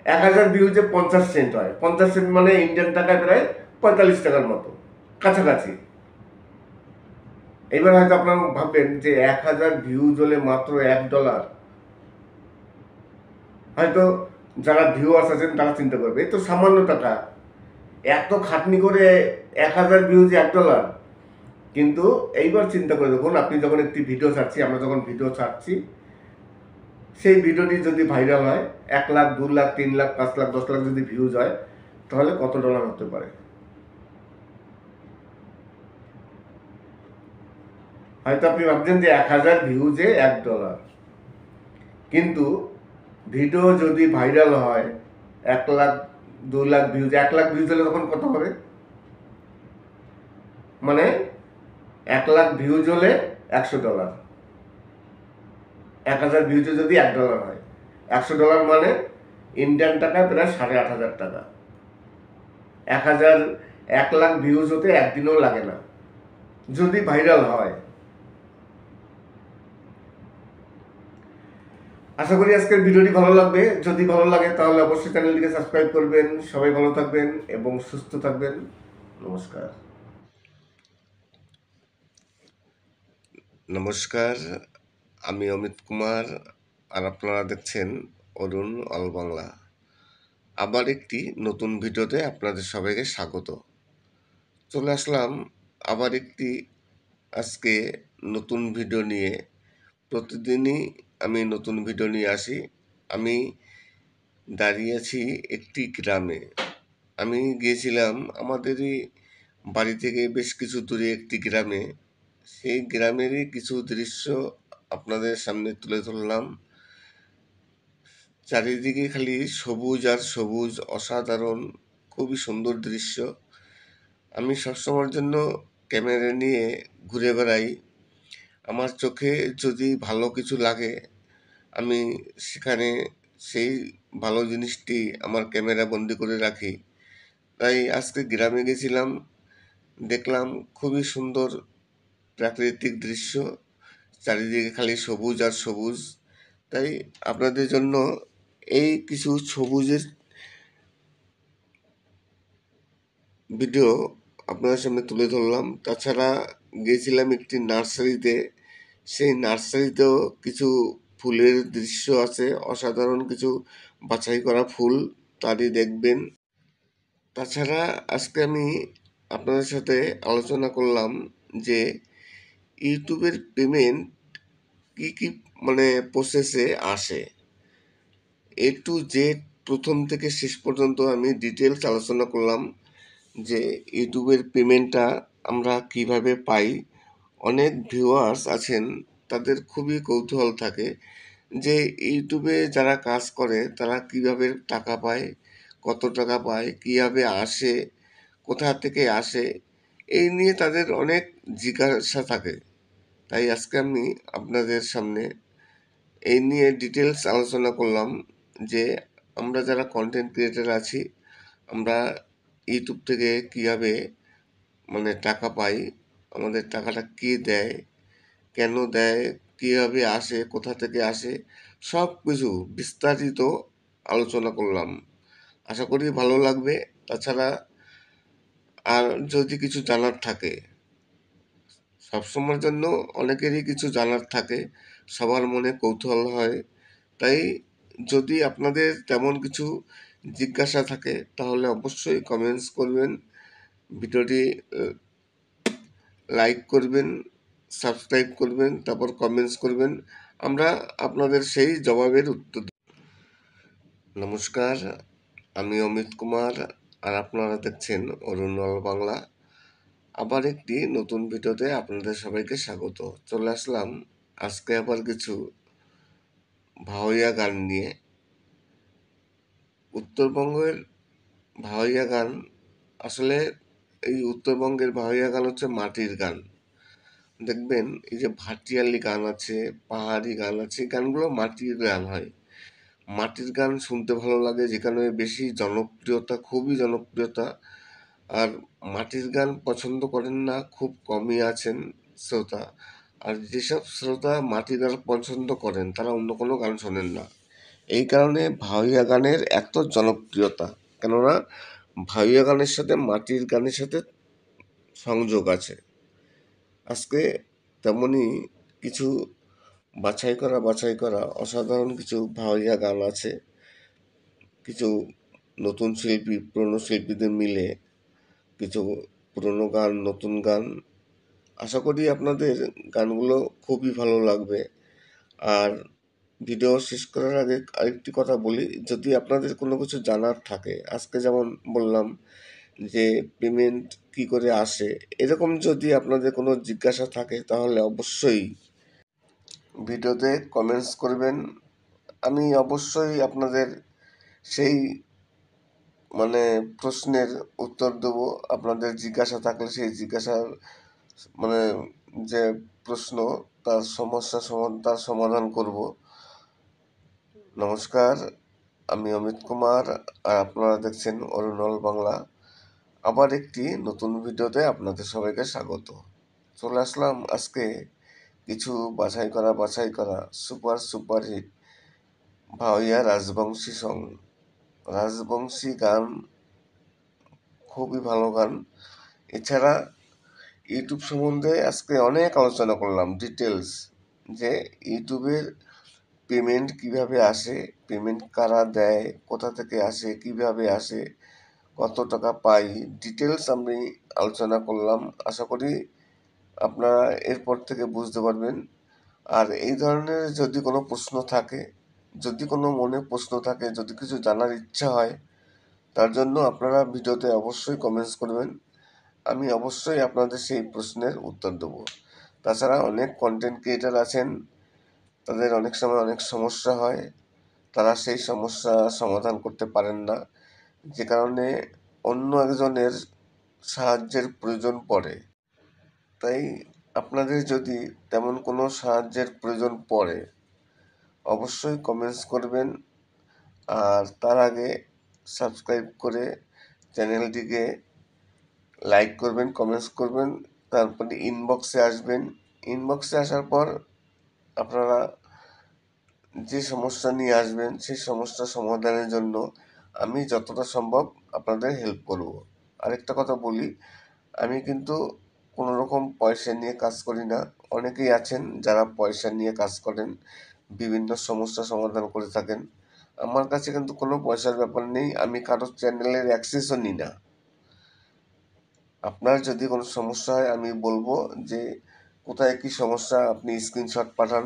1000 ভিউজে 50 সেন্ট হয়। 50 সেন্ট মানে ইন্ডিয়ান টাকায় প্রায় 45 টাকার মতো, কাছাকাছি। এবার হয়তো আপনারা ভাববেন যে 1000 ভিউজ হলে মাত্র $1, হয়তো যারা ভিউয়ার্স আছেন তারা চিন্তা করবে এই তো সামান্য টাকা, এত খাটনি করে 1000 ভিউজে $1। কিন্তু এইবার চিন্তা করে দেখুন, আপনি যখন একটি ভিডিও ছাড়ছি, আমরা যখন ভিডিও ছাড়ছি, সেই ভিডিওটি যদি ভাইরাল হয়, 1 লাখ, 2 লাখ, 3 লাখ, 5 লাখ, 10 লাখ যদি ভিউজ হয়, তাহলে কত ডলার হতে পারে? হয়তো আপনি ভাবছেন যে 1000 ভিউজে $1, কিন্তু ভিডিও যদি ভাইরাল হয় 1 লাখ, 2 লাখ ভিউজ, 1 লাখ ভিউজ হলে তখন কত হবে? মানে 1,00,000 ভিউজ হলে $100, 1,000 ভিউজে যদি $1 হয়, $100 মানে ইন্ডিয়ান টাকায় প্রায় 8,500 টাকা। 1,00,000 ভিউজ হতে একদিনও লাগে না যদি ভাইরাল হয়। আশা করি আজকের ভিডিওটি ভালো লাগবে। যদি ভালো লাগে তাহলে অবশ্যই চ্যানেলটিকে সাবস্ক্রাইব করবেন। সবাই ভালো থাকবেন এবং সুস্থ থাকবেন। নমস্কার। নমস্কার, আমি অমিত কুমার আর আপনারা দেখছেন অরুণ অল বাংলা। আবার একটি নতুন ভিডিওতে আপনাদের সবাইকে স্বাগত। চলে আসলাম আবার একটি আজকে নতুন ভিডিও নিয়ে। প্রতিদিনই আমি নতুন ভিডিও নিয়ে আসি। আমি দাঁড়িয়ে আছি একটি গ্রামে। আমি গিয়েছিলাম আমাদেরই বাড়ি থেকে বেশ কিছু দূরে একটি গ্রামে। সেই গ্রামেরই কিছু দৃশ্য আপনাদের সামনে তুলে ধরলাম। চারিদিকে খালি সবুজ আর সবুজ, অসাধারণ, খুবই সুন্দর দৃশ্য। আমি সবসময়ের জন্য ক্যামেরা নিয়ে ঘুরে বেড়াই। আমার চোখে যদি ভালো কিছু লাগে আমি সেখানে সেই ভালো জিনিসটি আমার ক্যামেরা বন্দি করে রাখি। তাই আজকে গ্রামে গেছিলাম, দেখলাম খুবই সুন্দর প্রাকৃতিক দৃশ্য, চারিদিকে খালি সবুজ আর সবুজ। তাই আপনাদের জন্য এই কিছু সবুজের ভিডিও আপনাদের সামনে তুলে ধরলাম। তাছাড়া গিয়েছিলাম একটি নার্সারিতে। সেই নার্সারিতেও কিছু ফুলের দৃশ্য আছে, অসাধারণ কিছু বাছাই করা ফুল, তারই দেখবেন। তাছাড়া আজকে আমি আপনাদের সাথে আলোচনা করলাম যে ইউটিউবের পেমেন্ট কি প্রসেসে আসে। A to Z প্রথম থেকে শেষ পর্যন্ত আমি ডিটেলস আলোচনা করলাম যে ইউটিউবের পেমেন্টটা আমরা কিভাবে পাই। অনেক ভিউয়ার্স আছেন, তাদের খুবই কৌতূহল থাকে যে ইউটিউবে যারা কাজ করে তারা কিভাবে টাকা পায়, কত টাকা পায়, কীভাবে আসে, কোথা থেকে আসে, এই নিয়ে তাদের অনেক জিজ্ঞাসা থাকে। তাই আজকে আমি আপনাদের সামনে এই নিয়ে ডিটেলস আলোচনা করলাম যে আমরা যারা কন্টেন্ট ক্রিয়েটার আছি আমরা ইউটিউব থেকে কীভাবে টাকা পাই, আমাদের টাকাটা কে দেয়, কেন দেয়, কীভাবে আসে, কোথা থেকে আসে, সব কিছু বিস্তারিত আলোচনা করলাম। আশা করি ভালো লাগবে। তাছাড়া আর যদি কিছু জানার থাকে, সবসময়ের জন্য অনেকেরই কিছু জানার থাকে, সবার মনে কৌতূহল হয়। তাই যদি আপনাদের তেমন কিছু জিজ্ঞাসা থাকে তাহলে অবশ্যই কমেন্টস করবেন, ভিডিওটি লাইক করবেন, সাবস্ক্রাইব করবেন, তারপর কমেন্টস করবেন। আমরা আপনাদের সেই জবাবের উত্তর দেব। নমস্কার, আমি অমিত কুমার আর আপনারা দেখছেন অরুণ অল বাংলা। আবার একটি নতুন ভিডিওতে আপনাদের সবাইকে স্বাগত। চলে আসলাম আজকে আবার কিছু ভাওয়াইয়া গান নিয়ে। উত্তরবঙ্গের ভাওয়াইয়া গান, আসলে এই উত্তরবঙ্গের ভাওয়াইয়া গান হচ্ছে মাটির গান। দেখবেন এই যে ভাটিয়ালি গান আছে, পাহাড়ি গান আছে, গানগুলো মাটির গান হয়। মাটির গান শুনতে ভালো লাগে, যেখানে বেশি জনপ্রিয়তা, খুবই জনপ্রিয়তা। আর মাটির গান পছন্দ করেন না খুব কমই আছেন শ্রোতা। আর যেসব শ্রোতা মাটির গান পছন্দ করেন তারা অন্য কোনো গান শোনেন না। এই কারণে ভাওয়াইয়া গানের এত জনপ্রিয়তা, কেননা ভাওয়াইয়া গানের সাথে মাটির গানের সাথে সংযোগ আছে। আজকে তেমনই কিছু বাছাই করা অসাধারণ কিছু ভাওয়াইয়া গান আছে। কিছু নতুন শিল্পী, পুরনো শিল্পীদের মিলে কিছু পুরনো গান, নতুন গান। আশা করি আপনাদের গানগুলো খুবই ভালো লাগবে। আর ভিডিও শেষ করার আগে আরেকটি কথা বলি, যদি আপনাদের কোনো কিছু জানার থাকে, আজকে যেমন বললাম যে পেমেন্ট কি করে আসে, এরকম যদি আপনাদের কোনো জিজ্ঞাসা থাকে তাহলে অবশ্যই ভিডিওতে কমেন্টস করবেন। আমি অবশ্যই আপনাদের সেই প্রশ্নের উত্তর দেব। আপনাদের জিজ্ঞাসা থাকলে সেই জিজ্ঞাসার মানে যে প্রশ্ন তার তার সমাধান করব। নমস্কার, আমি অমিত কুমার আর আপনারা দেখছেন অরুণল বাংলা। আবার একটি নতুন ভিডিওতে আপনাদের সবাইকে স্বাগত। চলে আসলাম আজকে কিছু বাছাই করা সুপার হিট ভাওয়াইয়া রাজবংশী সং। রাজবংশী গান খুবই ভালো গান। এছাড়া ইউটিউব সম্বন্ধে আজকে অনেক আলোচনা করলাম, ডিটেলস, যে ইউটিউবের পেমেন্ট কিভাবে আসে, পেমেন্ট কারা দেয়, কোথা থেকে আসে, কিভাবে আসে, কত টাকা পাই, ডিটেলস আমি আলোচনা করলাম। আশা করি আপনারা এরপর থেকে বুঝতে পারবেন। আর এই ধরনের যদি কোনো প্রশ্ন থাকে, যদি কোনো মনে প্রশ্ন থাকে, যদি কিছু জানার ইচ্ছা হয়, তার জন্য আপনারা ভিডিওতে অবশ্যই কমেন্টস করবেন। আমি অবশ্যই আপনাদের সেই প্রশ্নের উত্তর দেব। তাছাড়া অনেক কন্টেন্ট ক্রিয়েটার আছেন, তাদের অনেক সময় অনেক সমস্যা হয়, তারা সেই সমস্যা সমাধান করতে পারেন না, যে কারণে অন্য একজনের সাহায্যের প্রয়োজন পড়ে। তাই আপনাদের যদি তেমন কোনো সাহায্যের প্রয়োজন পড়ে অবশ্যই কমেন্টস করবেন। আর তার আগে সাবস্ক্রাইব করে চ্যানেলটিকে লাইক করবেন, কমেন্টস করবেন, তারপরে ইনবক্সে আসবেন। ইনবক্সে আসার পর আপনারা যে সমস্যা নিয়ে আসবেন সেই সমস্যা সমাধানের জন্য আমি যতটা সম্ভব আপনাদের হেল্প করব। আরেকটা কথা বলি, আমি কিন্তু কোনো রকম পয়সা নিয়ে কাজ করি না। অনেকেই আছেন যারা পয়সা নিয়ে কাজ করেন, বিভিন্ন সমস্যা সমাধান করে থাকেন। আমার কাছে কিন্তু কোনো পয়সার ব্যাপার নেই, আমি কারোর চ্যানেলের অ্যাক্সেসও নিই না। আপনার যদি কোনো সমস্যা হয় আমি বলবো যে কোথায় কি সমস্যা, আপনি স্ক্রিনশট পাঠান,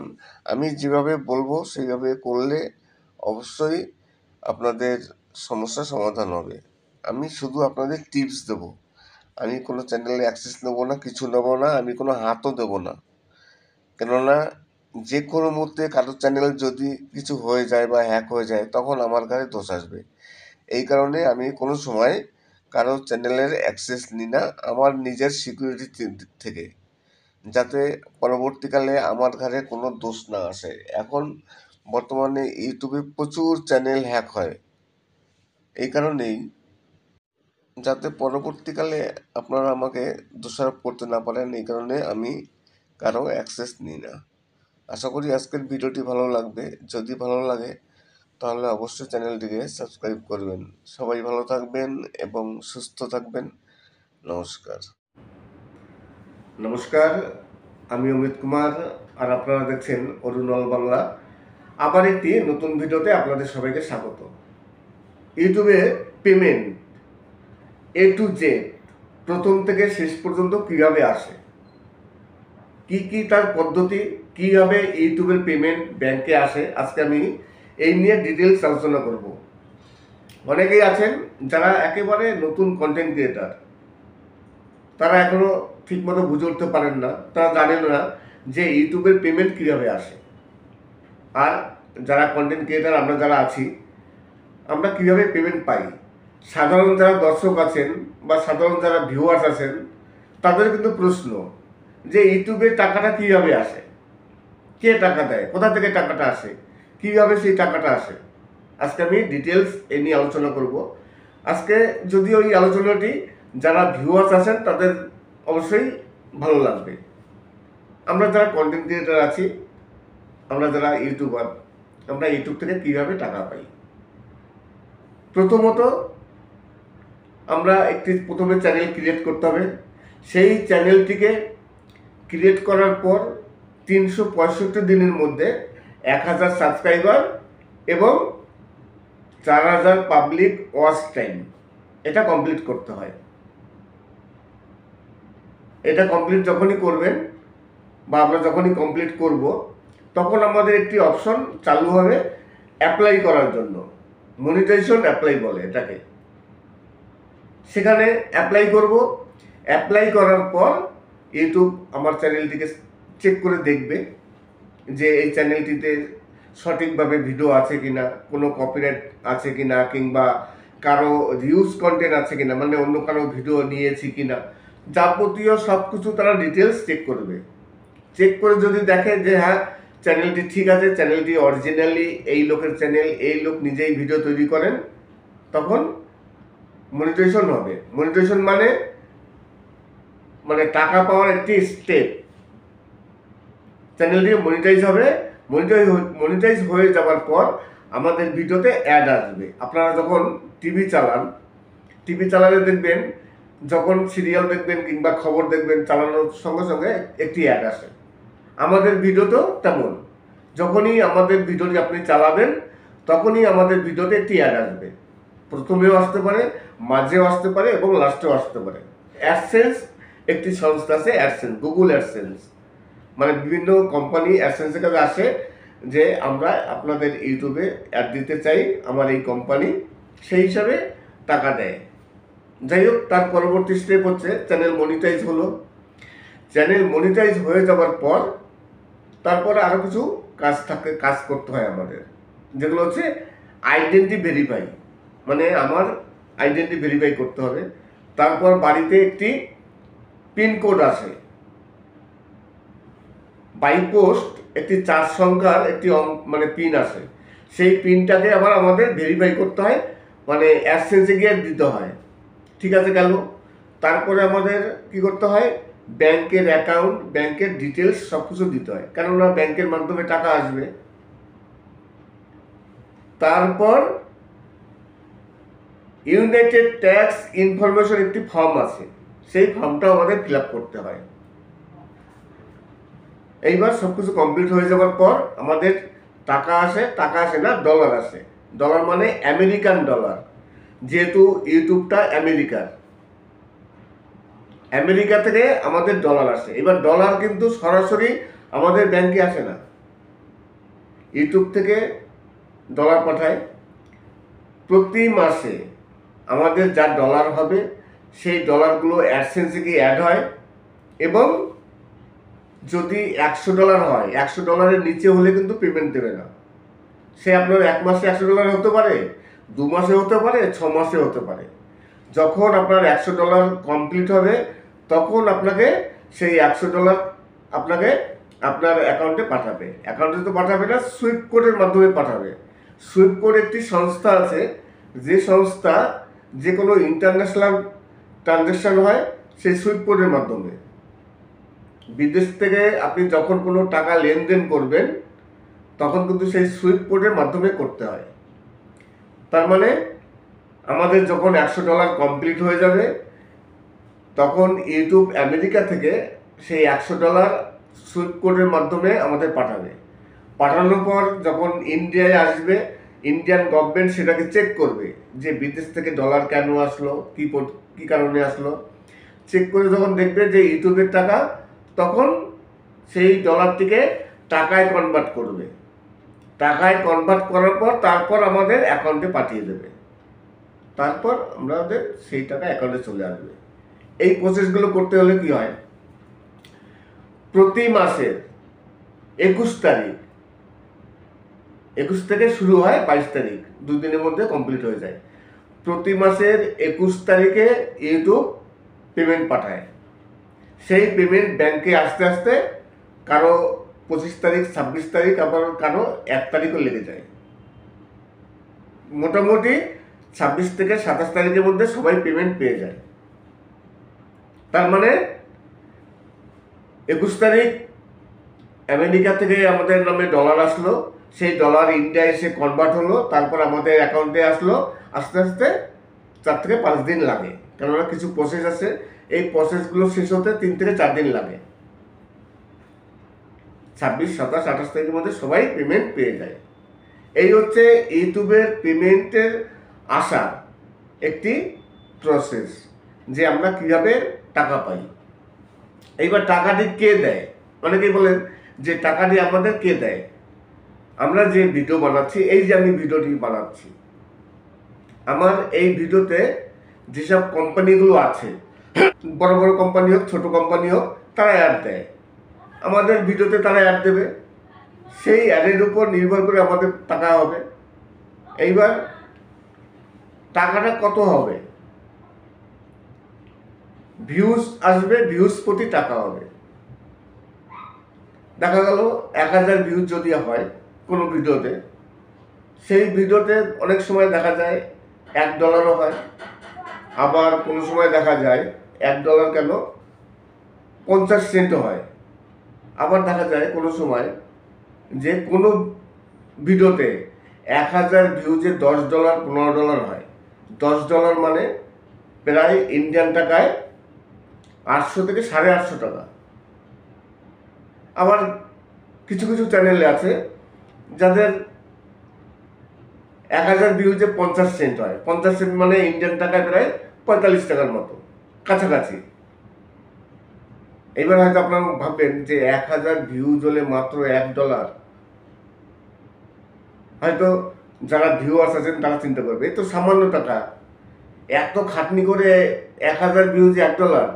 আমি যেভাবে বলবো সেইভাবে করলে অবশ্যই আপনাদের সমস্যা সমাধান হবে। আমি শুধু আপনাদের টিপস দেব, আমি কোনো চ্যানেলে অ্যাক্সেস নেবো না, কিছু নেবো না, আমি কোনো হাতও দেবো না। কেননা যে কোনো মুহূর্তে কারোর চ্যানেল যদি কিছু হয়ে যায় বা হ্যাক হয়ে যায় তখন আমার ঘাড়ে দোষ আসবে। এই কারণে আমি কোনো সময় কারোর চ্যানেলের অ্যাক্সেস নিই না, আমার নিজের সিকিউরিটি থেকে, যাতে পরবর্তীকালে আমার ঘাড়ে কোনো দোষ না আসে। এখন বর্তমানে ইউটিউবে প্রচুর চ্যানেল হ্যাক হয়, এই কারণেই যাতে পরবর্তীকালে আপনারা আমাকে দোষারোপ করতে না পারেন, এই কারণে আমি কারো অ্যাক্সেস নিই না। আশা করি আজকের ভিডিওটি ভালো লাগবে। যদি ভালো লাগে তাহলে অবশ্যই চ্যানেলটিকে সাবস্ক্রাইব করবেন। সবাই ভালো থাকবেন এবং সুস্থ থাকবেন। নমস্কার। নমস্কার, আমি অমিত কুমার আর আপনারা দেখছেন অরুণল বাংলা। আবার একটি নতুন ভিডিওতে আপনাদের সবাইকে স্বাগত। ইউটিউবে পেমেন্ট A to Z প্রথম থেকে শেষ পর্যন্ত কীভাবে আসে, কি তার পদ্ধতি, কীভাবে ইউটিউবের পেমেন্ট ব্যাংকে আসে, আজকে আমি এই নিয়ে ডিটেলস আলোচনা করব। অনেকেই আছেন যারা একেবারে নতুন কন্টেন্ট ক্রিয়েটার, তারা এখনও ঠিকমতো বুঝে উঠতে পারেন না, তারা জানেন না যে ইউটিউবের পেমেন্ট কীভাবে আসে। আর যারা কন্টেন্ট ক্রিয়েটার আমরা যারা আছি, আমরা কীভাবে পেমেন্ট পাই, সাধারণ যারা দর্শক আছেন বা সাধারণ যারা ভিউয়ার্স আছেন তাদের কিন্তু প্রশ্ন যে ইউটিউবে টাকাটা কীভাবে আসে, কে টাকা দেয়, কোথা থেকে টাকাটা আসে, কীভাবে সেই টাকাটা আসে। আজকে আমি ডিটেলস এ নিয়ে আলোচনা করব। আজকে যদিও এই আলোচনাটি যারা ভিউয়ার্স আছেন তাদের অবশ্যই ভালো লাগবে। আমরা যারা কন্টেন্ট ক্রিয়েটার আছি, আমরা যারা ইউটিউবার, আমরা ইউটিউব থেকে কীভাবে টাকা পাই। প্রথমত আমরা প্রথমে চ্যানেল ক্রিয়েট করতে হবে। সেই চ্যানেলটিকে ক্রিয়েট করার পর 365 দিনের মধ্যে 1000 সাবস্ক্রাইবার এবং 4000 পাবলিক ওয়াচ টাইম, এটা কমপ্লিট করতে হয়। এটা কমপ্লিট যখনই করবেন বা আমরা যখনই কমপ্লিট করব তখন আমাদের একটি অপশন চালু হবে অ্যাপ্লাই করার জন্য, মনিটাইজেশন অ্যাপ্লাই বলে এটাকে। সেখানে অ্যাপ্লাই করব। অ্যাপ্লাই করার পর ইউটিউব আমার চ্যানেলটিকে চেক করে দেখবে যে এই চ্যানেলটিতে সঠিকভাবে ভিডিও আছে কিনা, কোনো কপিরাইট আছে কিনা, কিংবা কারো রিউজ কন্টেন্ট আছে কিনা, মানে অন্য কারো ভিডিও নিয়েছি কিনা। যাবতীয় সব কিছু তারা ডিটেলস চেক করবে। চেক করে যদি দেখে যে হ্যাঁ চ্যানেলটি ঠিক আছে, চ্যানেলটি অরিজিনালি এই লোকের চ্যানেল, এই লোক নিজেই ভিডিও তৈরি করেন, তখন মনিটাইজেশন হবে। মনিটাইজেশন মানে টাকা পাওয়ার একটি স্টেপ। চ্যানেলটি মনিটাইজ হবে। মনিটাইজ হয়ে যাওয়ার পর আমাদের ভিডিওতে অ্যাড আসবে। আপনারা যখন টিভি চালালে দেখবেন, যখন সিরিয়াল দেখবেন কিংবা খবর দেখবেন, চালানোর সঙ্গে সঙ্গে একটি অ্যাড আসে। আমাদের ভিডিওতেও তেমন, যখনই আমাদের ভিডিওটি আপনি চালাবেন তখনই আমাদের ভিডিওতে একটি অ্যাড আসবে। প্রথমেও আসতে পারে, মাঝেও আসতে পারে এবং লাস্টেও আসতে পারে। অ্যাডসেন্স একটি সংস্থা আছে, অ্যাডসেন্স, গুগল অ্যাডসেন্স, মানে বিভিন্ন কোম্পানি অ্যাডসেন্সের কাছে আসে যে আমরা আপনাদের ইউটিউবে অ্যাড দিতে চাই, আমার এই কোম্পানি, সেই হিসাবে টাকা দেয়। যাই হোক, তার পরবর্তী স্টেপ হচ্ছে চ্যানেল মনিটাইজ হলো। চ্যানেল মনিটাইজ হয়ে যাওয়ার পর তারপরে আরও কিছু কাজ করতে হয় আমাদের, যেগুলো হচ্ছে আইডেন্টি ভেরিফাই, মানে আমার আইডেন্টি ভেরিফাই করতে হবে। তারপর বাড়িতে একটি পিনকোড আসে, বাই পোস্ট একটি 4 সংখ্যার একটি মানে পিন আসে। সেই পিনটাকে আবার আমাদের ভেরিফাই করতে হয়, মানে অ্যাডসেন্সে গিয়ে দিতে হয়। ঠিক আছে, গেল। তারপরে আমাদের কি করতে হয়, ব্যাংকের অ্যাকাউন্ট, ব্যাংকের ডিটেলস সব কিছু দিতে হয়, কেননা ব্যাংকের মাধ্যমে টাকা আসবে। তারপর ইউনাইটেড ট্যাক্স ইনফরমেশন একটি ফর্ম আছে, সেই ফর্মটাও আমাদের ফিল আপ করতে হয়। এইবার সব কিছু কমপ্লিট হয়ে যাওয়ার পর আমাদের টাকা আসে না, ডলার আসে। ডলার মানে আমেরিকান ডলার, যেহেতু ইউটিউবটা আমেরিকা থেকে আমাদের ডলার আসে। এবার ডলার কিন্তু সরাসরি আমাদের ব্যাংকে আসে না, ইউটিউব থেকে ডলার পাঠায়। প্রতি মাসে আমাদের যা ডলার হবে সেই ডলারগুলো অ্যাডসেন্সে গিয়ে অ্যাড হয়, এবং যদি $100 হয়, $100 নিচে হলে কিন্তু পেমেন্ট দেবে না। সে আপনার 1 মাসে $100 হতে পারে, 2 মাসে হতে পারে, 6 মাসে হতে পারে। যখন আপনার $100 কমপ্লিট হবে তখন আপনাকে সেই $100 আপনাকে আপনার অ্যাকাউন্টে পাঠাবে। অ্যাকাউন্টে তো পাঠাবে না, সুইফট কোডের মাধ্যমে পাঠাবে। সুইফট কোড একটি সংস্থা আছে, যে সংস্থা যে কোনো ইন্টারন্যাশনাল ট্রানজ্যাকশন হয় সেই সুইফট কোডের মাধ্যমে। বিদেশ থেকে আপনি যখন কোনো টাকা লেনদেন করবেন তখন কিন্তু সেই সুইফট কোডের মাধ্যমে করতে হয়। তার মানে আমাদের যখন $100 কমপ্লিট হয়ে যাবে তখন ইউটিউব আমেরিকা থেকে সেই $100 সুইফট কোডের মাধ্যমে আমাদের পাঠাবে। পাঠানোর পর যখন ইন্ডিয়ায় আসবে, ইন্ডিয়ান গভর্নমেন্ট সেটাকে চেক করবে যে বিদেশ থেকে ডলার কেন আসলো, কী কারণে আসলো। চেক করে যখন দেখবে যে ইউটিউবের টাকা, তখন সেই ডলারটিকে টাকায় কনভার্ট করবে। টাকায় কনভার্ট করার পর তারপর আমাদের অ্যাকাউন্টে পাঠিয়ে দেবে। তারপর আমাদের সেই টাকা অ্যাকাউন্টে চলে আসবে। এই প্রসেসগুলো করতে হলে কি হয়, প্রতি মাসের 21 তারিখ, 21 থেকে শুরু হয়, 22 তারিখ, 2 দিনের মধ্যে কমপ্লিট হয়ে যায়। প্রতি মাসের 21 তারিখে ইউটিউব পেমেন্ট পাঠায়। সেই পেমেন্ট ব্যাংকে আসতে আসতে কারো 25 তারিখ, 26 তারিখ, আবার কারো 1 তারিখও লেগে যায়। মোটামুটি 26 থেকে 27 তারিখের মধ্যে সবাই পেমেন্ট পেয়ে যায়। তার মানে 21 তারিখ আমেরিকা থেকে আমাদের নামে ডলার আসলো, সেই ডলার ইন্ডিয়া এসে কনভার্ট হলো, তারপর আমাদের অ্যাকাউন্টে আসলো। আস্তে আস্তে 4 থেকে 5 দিন লাগে, কেননা কিছু প্রসেস আছে, এই প্রসেসগুলো শেষ হতে 3 থেকে 4 দিন লাগে। 26, 27, 28 তারিখের মধ্যে সবাই পেমেন্ট পেয়ে যায়। এই হচ্ছে ইউটিউবের পেমেন্টের আসার একটি প্রসেস, যে আমরা কীভাবে টাকা পাই। এইবার টাকাটি কে দেয়, অনেকেই বলেন যে টাকাটি আমাদের কে দেয়। আমরা যে ভিডিও বানাচ্ছি, এই যে আমি ভিডিওটি বানাচ্ছি, আমার এই ভিডিওতে যেসব কোম্পানিগুলো আছে, বড় বড় কোম্পানি হোক, ছোট কোম্পানি হোক, তারা অ্যাড দেয়। আমাদের ভিডিওতে তারা অ্যাড দেবে, সেই অ্যাডের উপর নির্ভর করে আমাদের টাকা হবে। এইবার টাকাটা কত হবে, ভিউজ আসবে, ভিউজ প্রতি টাকা হবে। দেখা গেল 1000 ভিউজ যদি হয় কোনো ভিডিওতে, সেই ভিডিওতে অনেক সময় দেখা যায় $1 হয়, আবার কোনো সময় দেখা যায় $1 কেন 50 সেন্টও হয়। আবার দেখা যায় কোনো সময় যে কোনো ভিডিওতে 1000 ভিউজে $10 $15 হয়। $10 মানে প্রায় ইন্ডিয়ান টাকায় 800 থেকে 850 টাকা। আবার কিছু কিছু চ্যানেলে আছে যাদের 1000 ভিউজে 50 সেন্ট হয়। 50 সেন্ট মানে ইন্ডিয়ান টাকায় প্রায় 45 টাকার মতো, কাছাকাছি। এবার হয়তো আপনারা ভাববেন যে 1000 ভিউজ হলে মাত্র $1, হয়তো যারা ভিউয়ার্স আছেন তারা চিন্তা করবে এই তো সামান্য টাকা, এত খাটনি করে 1000 ভিউজে $1।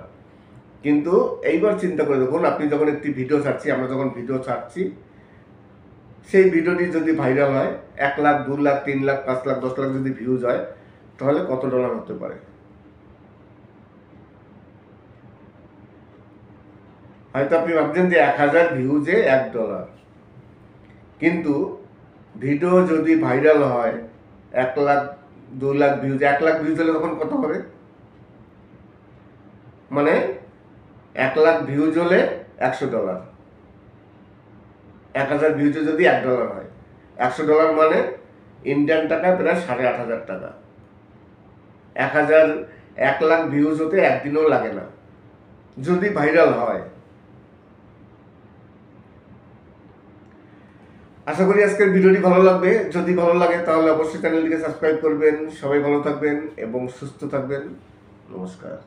কিন্তু এইবার চিন্তা করে দেখুন, আপনি যখন একটি ভিডিও ছাড়ছি, আমরা যখন ভিডিও ছাড়ছি, সেই ভিডিওটি যদি ভাইরাল হয়, 1 লাখ, 2 লাখ, 3 লাখ, 5 লাখ, 10 লাখ যদি ভিউজ হয়, তাহলে কত ডলার হতে পারে? হয়তো আপনি ভাবছেন যে 1000 ভিউজে $1, কিন্তু ভিডিও যদি ভাইরাল হয় 1 লাখ, 2 লাখ ভিউজ, 1 লাখ ভিউজ হলে তখন কত হবে? মানে 1 লাখ ভিউজ হলে $100। 1000 ভিউজে যদি $1 হয়, $100 মানে ইন্ডিয়ান টাকায় প্রায় 8500 টাকা। 1 লাখ ভিউজ হতে একদিনও লাগে না যদি ভাইরাল হয়। আশা করি আজকের ভিডিওটি ভালো লাগবে। যদি ভালো লাগে তাহলে অবশ্যই চ্যানেলটিকে সাবস্ক্রাইব করবেন। সবাই ভালো থাকবেন এবং সুস্থ থাকবেন। নমস্কার।